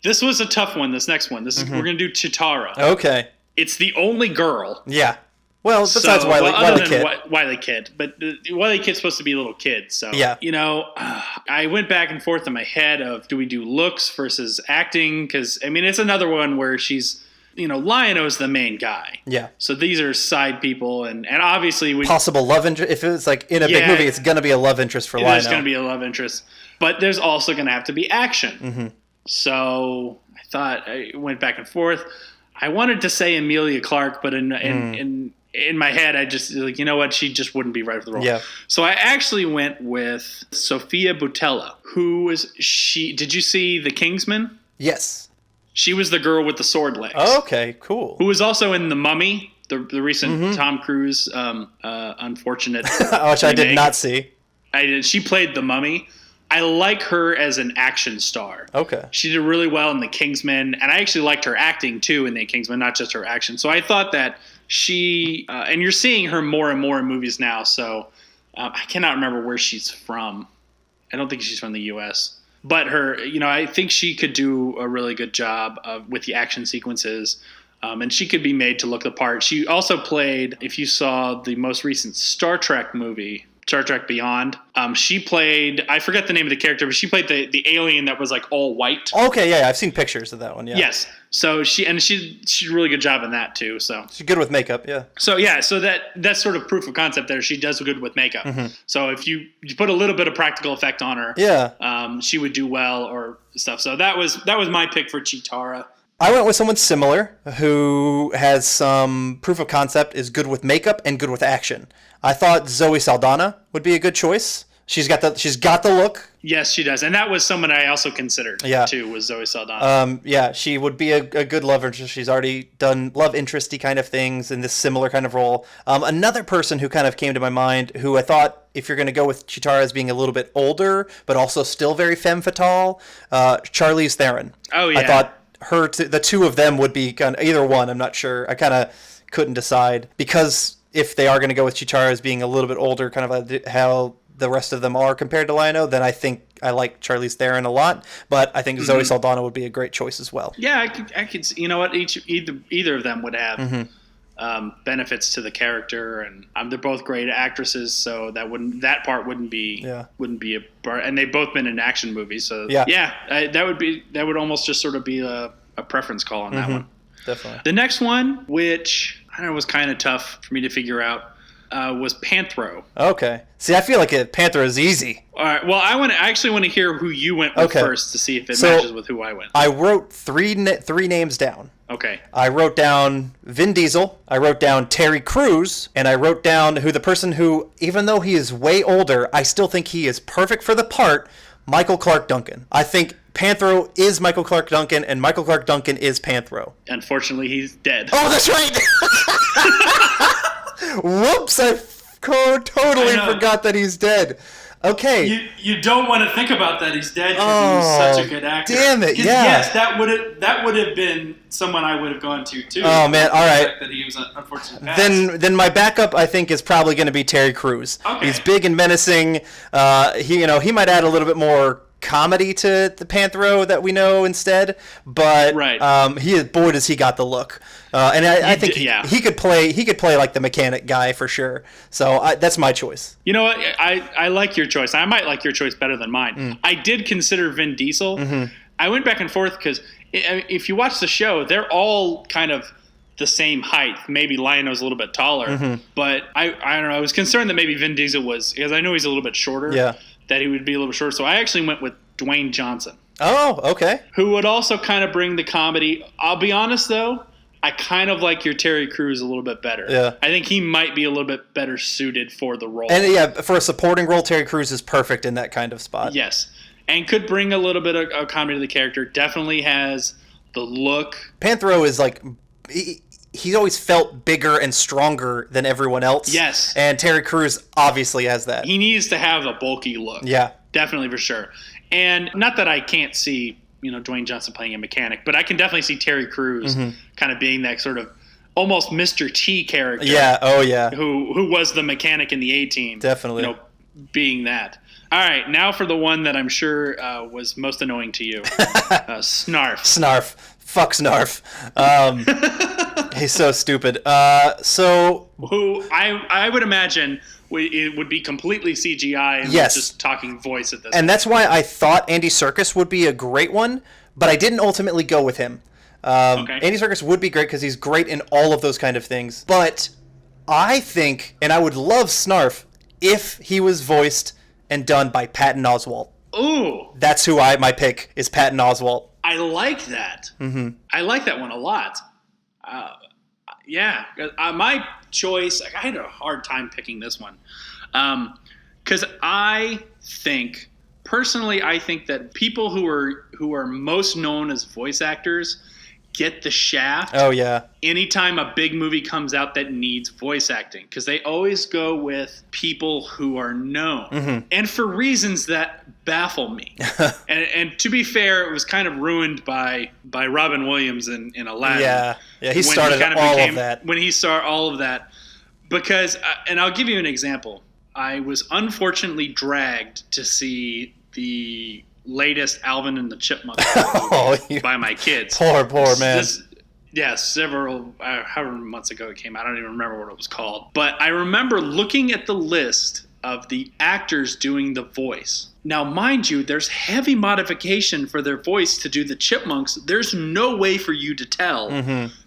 This was a tough one. This next one. We're going to do Chitara. Okay. It's the only girl. Yeah. Well, besides Wile E. Kid. Wile E. Kid. But Wile E. Kid's supposed to be a little kid. So, I went back and forth in my head of do we do looks versus acting? Because, I mean, it's another one where she's, Lionel's the main guy. Yeah. So these are side people. And obviously... Possible love interest. If it's like in a big movie, it's going to be a love interest for Lionel. There's going to be a love interest. But there's also going to have to be action. So I went back and forth. I wanted to say Emilia Clarke, but in my head, I just like, you know what? She just wouldn't be right for the role. Yeah. So I actually went with Sofia Boutella, who was she? Did you see The Kingsman? Yes. She was the girl with the sword legs. Oh, okay, cool. Who was also in The Mummy, the recent Tom Cruise unfortunate which I did not see. I did. She played the Mummy. I like her as an action star. Okay. She did really well in The Kingsman, and I actually liked her acting too in The Kingsman, not just her action. So I thought that she, and you're seeing her more and more in movies now, so I cannot remember where she's from. I don't think she's from the U.S. But her, I think she could do a really good job with the action sequences, and she could be made to look the part. She also played, if you saw the most recent Star Trek movie, Star Trek Beyond. She played, I forget the name of the character, but she played the alien that was like all white. Okay, yeah, I've seen pictures of that one, yeah. Yes. So she did a really good job in that too. So she's good with makeup, yeah. So that's sort of proof of concept there. She does good with makeup. So if you put a little bit of practical effect on her, she would do well or stuff. So that was my pick for Chitara. I went with someone similar who has some proof of concept, is good with makeup and good with action. I thought Zoe Saldana would be a good choice She's got the look. Yes, she does, and that was someone I also considered. Too, was Zoe Saldana. Yeah, she would be a good love interest. She's already done love interesty kind of things in this similar kind of role. Another person who kind of came to my mind, who I thought, if you're going to go with Chitara as being a little bit older, but also still very femme fatale, Charlize Theron. Oh yeah, I thought the two of them would be kind of, either one. I'm not sure. I kind of couldn't decide, because if they are going to go with Chitara as being a little bit older, kind of like how the rest of them are compared to Lionel, then I think I like Charlize Theron a lot, but I think Zoe Saldana would be a great choice as well. Yeah, I could. You know what? Either of them would have benefits to the character, and they're both great actresses, so that part wouldn't be a bar. And they've both been in action movies, so that would almost just sort of be a preference call on that one. Definitely. The next one, which I don't know, was kind of tough for me to figure out, was Panthro. Okay. See, I feel like Panthro is easy. All right. Well, I actually want to hear who you went with first to see if it matches with who I went. I wrote three names down. Okay. I wrote down Vin Diesel, I wrote down Terry Crews, and I wrote down the person who, even though he is way older, I still think he is perfect for the part, Michael Clarke Duncan. I think Panthro is Michael Clarke Duncan, and Michael Clarke Duncan is Panthro. Unfortunately, he's dead. Oh, that's right! Whoops, I totally forgot that he's dead. Okay. You don't want to think about that he's dead because he was such a good actor. Damn it, yeah. Yes, that would have been someone I would have gone to too. Oh man, all right. The fact that he was unfortunately passed. Then my backup, I think, is probably going to be Terry Crews. Okay. He's big and menacing. He might add a little bit more comedy to the Panthro that we know instead, but boy does he got the look, and I think he could play like the mechanic guy for sure. So that's my choice. You know what? I like your choice. I might like your choice better than mine. I did consider Vin Diesel. I went back and forth because if you watch the show, they're all kind of the same height. Maybe Lionel's a little bit taller, but I don't know. I was concerned that maybe Vin Diesel was, because I know he's a little bit shorter. Yeah. That he would be a little short. So I actually went with Dwayne Johnson. Oh, okay. Who would also kind of bring the comedy. I'll be honest, though, I kind of like your Terry Crews a little bit better. Yeah. I think he might be a little bit better suited for the role. And for a supporting role, Terry Crews is perfect in that kind of spot. Yes. And could bring a little bit of comedy to the character. Definitely has the look. Panthro is like... He's always felt bigger and stronger than everyone else. Yes. And Terry Crews obviously has that. He needs to have a bulky look. Yeah. Definitely, for sure. And not that I can't see, Dwayne Johnson playing a mechanic, but I can definitely see Terry Crews kind of being that sort of almost Mr. T character. Yeah. Oh, yeah. Who was the mechanic in the A-Team. Definitely. Being that. All right. Now for the one that I'm sure was most annoying to you. Snarf. Snarf. Fuck Snarf. He's so stupid. Who I would imagine it would be completely CGI and just talking voice at this point. And that's why I thought Andy Serkis would be a great one, but I didn't ultimately go with him. Andy Serkis would be great because he's great in all of those kind of things. But I think, and I would love Snarf if he was voiced and done by Patton Oswalt. Ooh. That's who my pick is, Patton Oswalt. I like that. I like that one a lot. My choice, I had a hard time picking this one. Because I think that people who are most known as voice actors get the shaft. Oh, yeah. Anytime a big movie comes out that needs voice acting. Because they always go with people who are known. And for reasons that baffle me. and to be fair, it was kind of ruined by Robin Williams in Aladdin. Yeah, he started all of that. When he saw all of that. Because, and I'll give you an example. I was unfortunately dragged to see the latest Alvin and the Chipmunks movie by my kids. Poor man. Several, however months ago it came out. I don't even remember what it was called. But I remember looking at the list of the actors doing the voice. Now, mind you, there's heavy modification for their voice to do the Chipmunks. There's no way for you to tell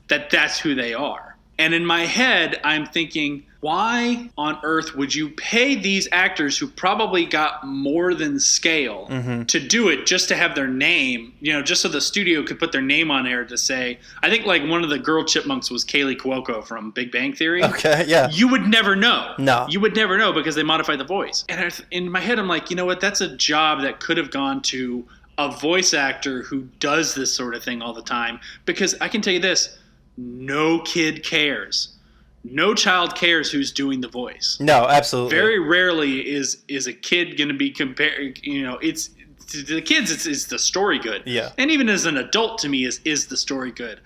that that's who they are. And in my head, I'm thinking, why on earth would you pay these actors who probably got more than scale to do it just to have their name, just so the studio could put their name on air to say, I think like one of the girl chipmunks was Kaylee Cuoco from Big Bang Theory. Okay, yeah. You would never know. No. You would never know because they modified the voice. And in my head, I'm like, you know what? That's a job that could have gone to a voice actor who does this sort of thing all the time. Because I can tell you this, no kid cares. No child cares who's doing the voice. No, absolutely. Very rarely is a kid going to be compared. It's to the kids. It's the story good. Yeah. And even as an adult, to me, is the story good.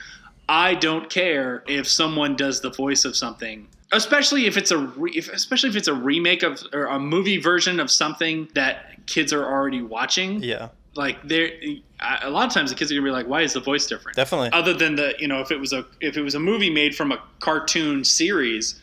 I don't care if someone does the voice of something, especially if it's a remake of or a movie version of something that kids are already watching. Yeah. Like a lot of times the kids are gonna be like, "Why is the voice different?" Definitely. Other than if it was a movie made from a cartoon series,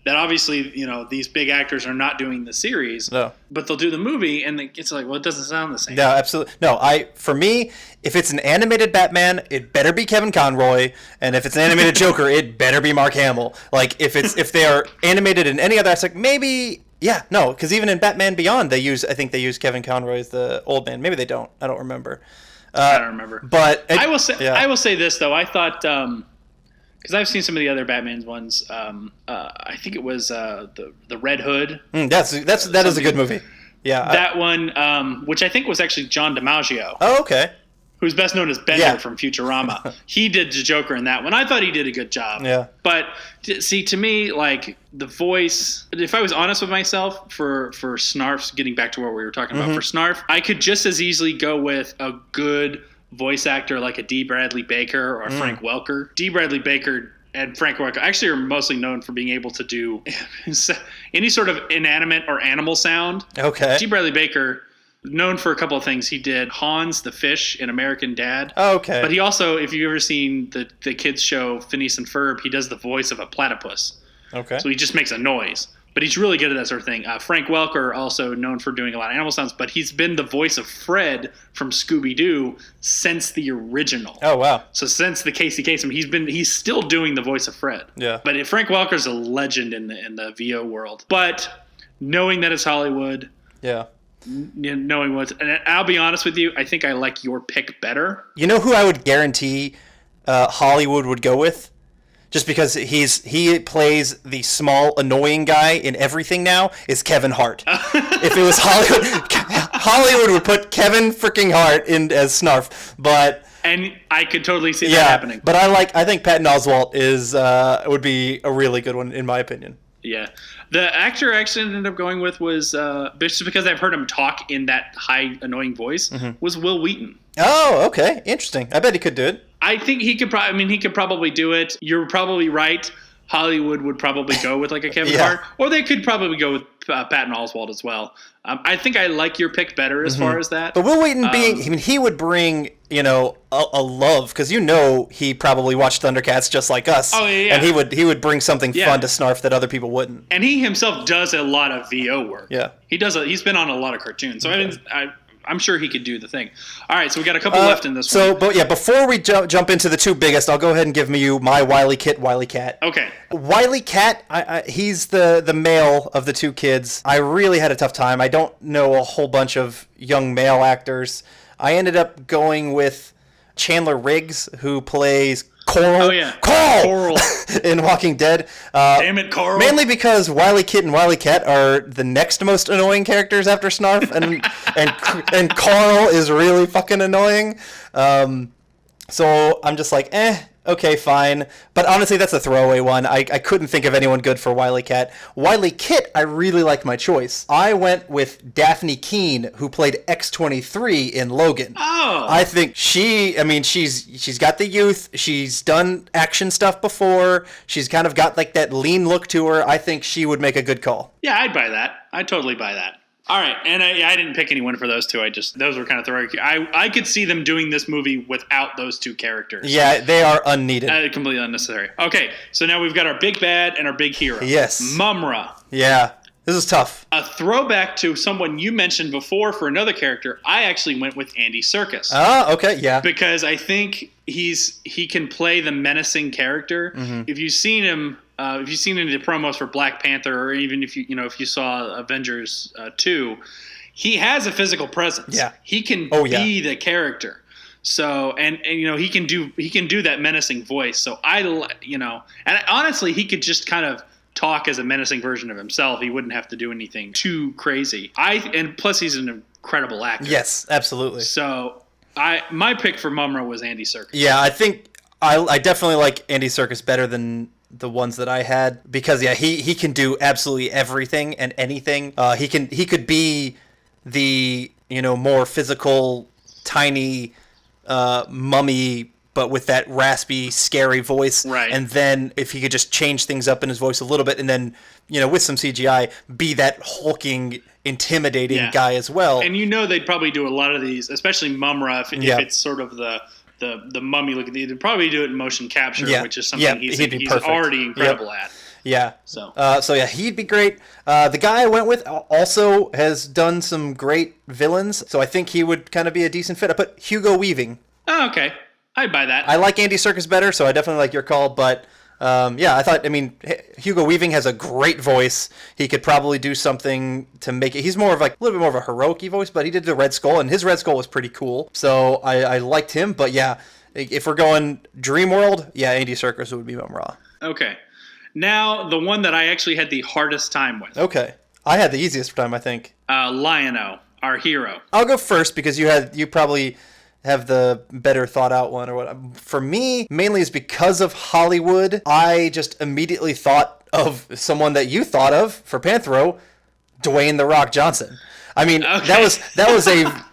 that obviously these big actors are not doing the series. No. But they'll do the movie, and it's like, well, it doesn't sound the same. No, absolutely. No, for me, if it's an animated Batman, it better be Kevin Conroy, and if it's an animated Joker, it better be Mark Hamill. Like if they are animated in any other aspect, maybe. Yeah, no, because even in Batman Beyond, I think they use Kevin Conroy as the old man. Maybe they don't. I don't remember. I don't remember. But I will say this though. I thought because I've seen some of the other Batman's ones. I think it was the Red Hood. That is a good movie. Yeah, that one, which I think was actually John DiMaggio. Oh, okay. Who's best known as Bender from Futurama. He did the Joker in that one. I thought he did a good job. Yeah. But see, to me, like the voice, if I was honest with myself for Snarf's, getting back to what we were talking about, for Snarf, I could just as easily go with a good voice actor like a D. Bradley Baker or Frank Welker. D. Bradley Baker and Frank Welker actually are mostly known for being able to do any sort of inanimate or animal sound. Okay. D. Bradley Baker, known for a couple of things. He did Hans the fish in American Dad. Oh, okay. But he also, if you've ever seen the kids show Phineas and Ferb, he does the voice of a platypus. Okay. So he just makes a noise. But he's really good at that sort of thing. Frank Welker, also known for doing a lot of animal sounds, but he's been the voice of Fred from Scooby-Doo since the original. Oh, wow. So since the Casey Kasem, he's still doing the voice of Fred. Yeah. But Frank Welker's a legend in the VO world. But knowing that it's Hollywood, yeah, knowing what, and I'll be honest with you, I think I like your pick better. You know who I would guarantee Hollywood would go with? Just because he plays the small, annoying guy in everything now, is Kevin Hart. If it was Hollywood, Hollywood would put Kevin freaking Hart in as Snarf. And I could totally see that happening. But I think Patton Oswalt would be a really good one, in my opinion. Yeah. The actor I actually ended up going with was, just because I've heard him talk in that high, annoying voice, was Will Wheaton. Oh, okay. Interesting. I bet he could do it. I think he could probably do it. You're probably right. Hollywood would probably go with like a Kevin Hart, or they could probably go with Patton Oswalt as well. I think I like your pick better as far as that. But Will Wheaton he would bring, a love, because he probably watched Thundercats just like us. Oh, yeah. And he would bring something fun to Snarf that other people wouldn't. And he himself does a lot of VO work. Yeah. He's been on a lot of cartoons. So I'm sure he could do the thing. All right, so we got a couple left in this one. But before we jump into the two biggest, I'll go ahead and give you my Wile Cat. Okay. Wile Cat, he's the male of the two kids. I really had a tough time. I don't know a whole bunch of young male actors. I ended up going with Chandler Riggs, who plays Coral. Oh, yeah. Coral! In Walking Dead. Damn it, Coral. Mainly because Wile Kit and Wile Cat are the next most annoying characters after Snarf, and Coral is really fucking annoying. So I'm just like, okay, fine. But honestly, that's a throwaway one. I couldn't think of anyone good for Wile Cat. Wile Kit, I really liked my choice. I went with Daphne Keene, who played X-23 in Logan. Oh. I think she's got the youth. She's done action stuff before. She's kind of got like that lean look to her. I think she would make a good call. Yeah, I'd buy that. I'd totally buy that. All right, and I didn't pick anyone for those two. Those were kind of throwaway. I could see them doing this movie without those two characters. Yeah, they are unneeded. Completely unnecessary. Okay, so now we've got our big bad and our big hero. Yes. Mumra. Yeah. This is tough. A throwback to someone you mentioned before for another character, I actually went with Andy Serkis. Ah, okay, yeah. Because I think he can play the menacing character. Mm-hmm. If you've seen him, any of the promos for Black Panther, or even if you saw Avengers 2, he has a physical presence. Yeah. He can be the character. So and he can do that menacing voice. So and honestly, he could just kind of talk as a menacing version of himself. He wouldn't have to do anything too crazy. And plus he's an incredible actor. Yes, absolutely. So my pick for Mumra was Andy Serkis. Yeah, I think I definitely like Andy Serkis better than the ones that I had because he can do absolutely everything and anything. He could be the more physical, tiny mummy, but with that raspy, scary voice. Right. And then if he could just change things up in his voice a little bit, and then with some CGI, be that hulking, intimidating guy as well. And they'd probably do a lot of these, especially Mumra, if it's sort of the mummy look. They'd probably do it in motion capture, which is something he's already incredible at. Yeah. So he'd be great. The guy I went with also has done some great villains, so I think he would kind of be a decent fit. I put Hugo Weaving. Oh, okay. I'd buy that. I like Andy Serkis better, so I definitely like your call, but I thought, Hugo Weaving has a great voice. He could probably do something to make it. He's more of a little bit more of a heroic voice, but he did the Red Skull, and his Red Skull was pretty cool. So I liked him, but if we're going Dream World, Andy Serkis would be Mumra. Okay. Now, the one that I actually had the hardest time with. Okay. I had the easiest time, I think. Lion-O, our hero. I'll go first because you probably have the better thought out one or what. For me, mainly is because of Hollywood. I just immediately thought of someone that you thought of for Panthro, Dwayne "The Rock" Johnson. That was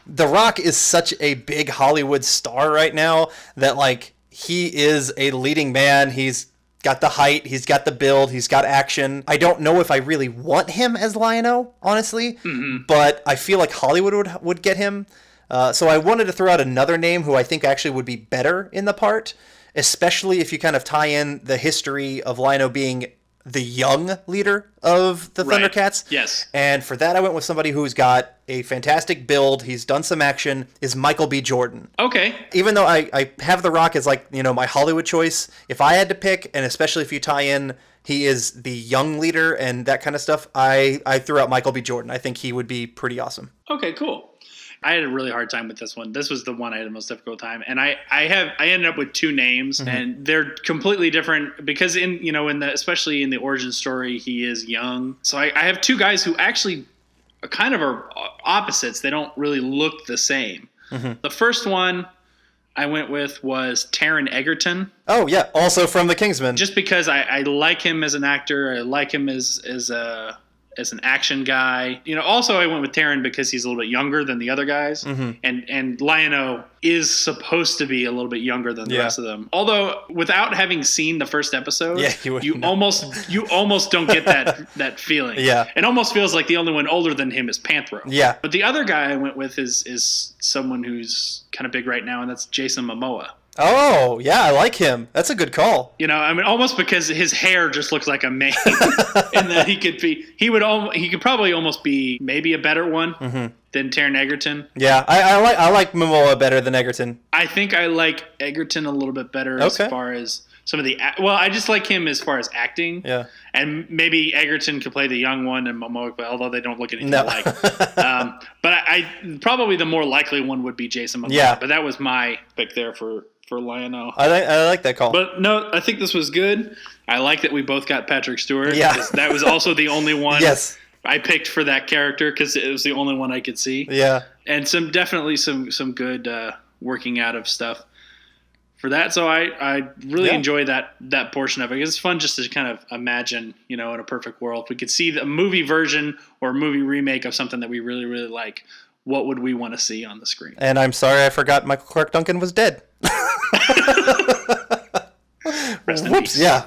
The Rock is such a big Hollywood star right now that he is a leading man. He's got the height, he's got the build, he's got action. I don't know if I really want him as Lion-O, honestly, but I feel like Hollywood would get him. So I wanted to throw out another name who I think actually would be better in the part, especially if you kind of tie in the history of Lion-O being the young leader of the Thundercats. Yes. And for that, I went with somebody who's got a fantastic build. He's done some action. Is Michael B. Jordan. Okay. Even though I have The Rock as my Hollywood choice, if I had to pick, and especially if you tie in he is the young leader and that kind of stuff, I threw out Michael B. Jordan. I think he would be pretty awesome. Okay, cool. I had a really hard time with this one. This was the one I had the most difficult time, and I ended up with two names, and they're completely different because especially in the origin story, he is young. So I have two guys who actually kind of are opposites. They don't really look the same. The first one I went with was Taron Egerton. Oh yeah, also from The Kingsman. Just because I like him as an actor, I like him as an action guy. Also I went with Taron because he's a little bit younger than the other guys. And Lion-O is supposed to be a little bit younger than the rest of them. Although without having seen the first episode, you almost don't get that feeling. Yeah. It almost feels like the only one older than him is Panthro. Yeah. But the other guy I went with is someone who's kind of big right now, and that's Jason Momoa. Oh, yeah, I like him. That's a good call. Almost because his hair just looks like a mane, and that he could probably almost be maybe a better one than Taron Egerton. Yeah, I like Momoa better than Egerton. I think I like Egerton a little bit better as far as some of the. I just like him as far as acting. Yeah, and maybe Egerton could play the young one, and Momoa, although they don't look anything alike. But I probably the more likely one would be Jason Momoa. Yeah, but that was my pick there for Lion-O. I like that call. But no, I think this was good. I like that we both got Patrick Stewart. Yeah. That was also the only one I picked for that character because it was the only one I could see. Yeah. And definitely some good working out of stuff for that. So I really enjoy that portion of it. It's fun just to kind of imagine, in a perfect world, if we could see the movie version or a movie remake of something that we really, really like, what would we want to see on the screen? And I'm sorry I forgot Michael Clark Duncan was dead. Rest in Whoops, peace. yeah.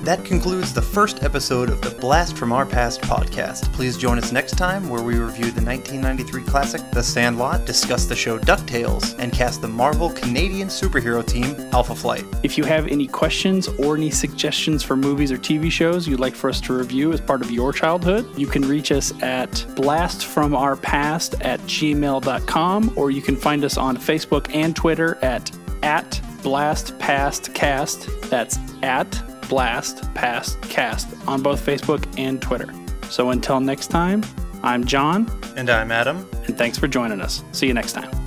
That concludes the first episode of the Blast from Our Past podcast. Please join us next time where we review the 1993 classic The Sandlot, discuss the show DuckTales, and cast the Marvel Canadian superhero team Alpha Flight. If you have any questions or any suggestions for movies or TV shows you'd like for us to review as part of your childhood, you can reach us at blastfromourpast@gmail.com, or you can find us on Facebook and Twitter at BlastPastCast. That's at BlastPastCast on both Facebook and Twitter. So until next time, I'm John. And I'm Adam. And thanks for joining us. See you next time.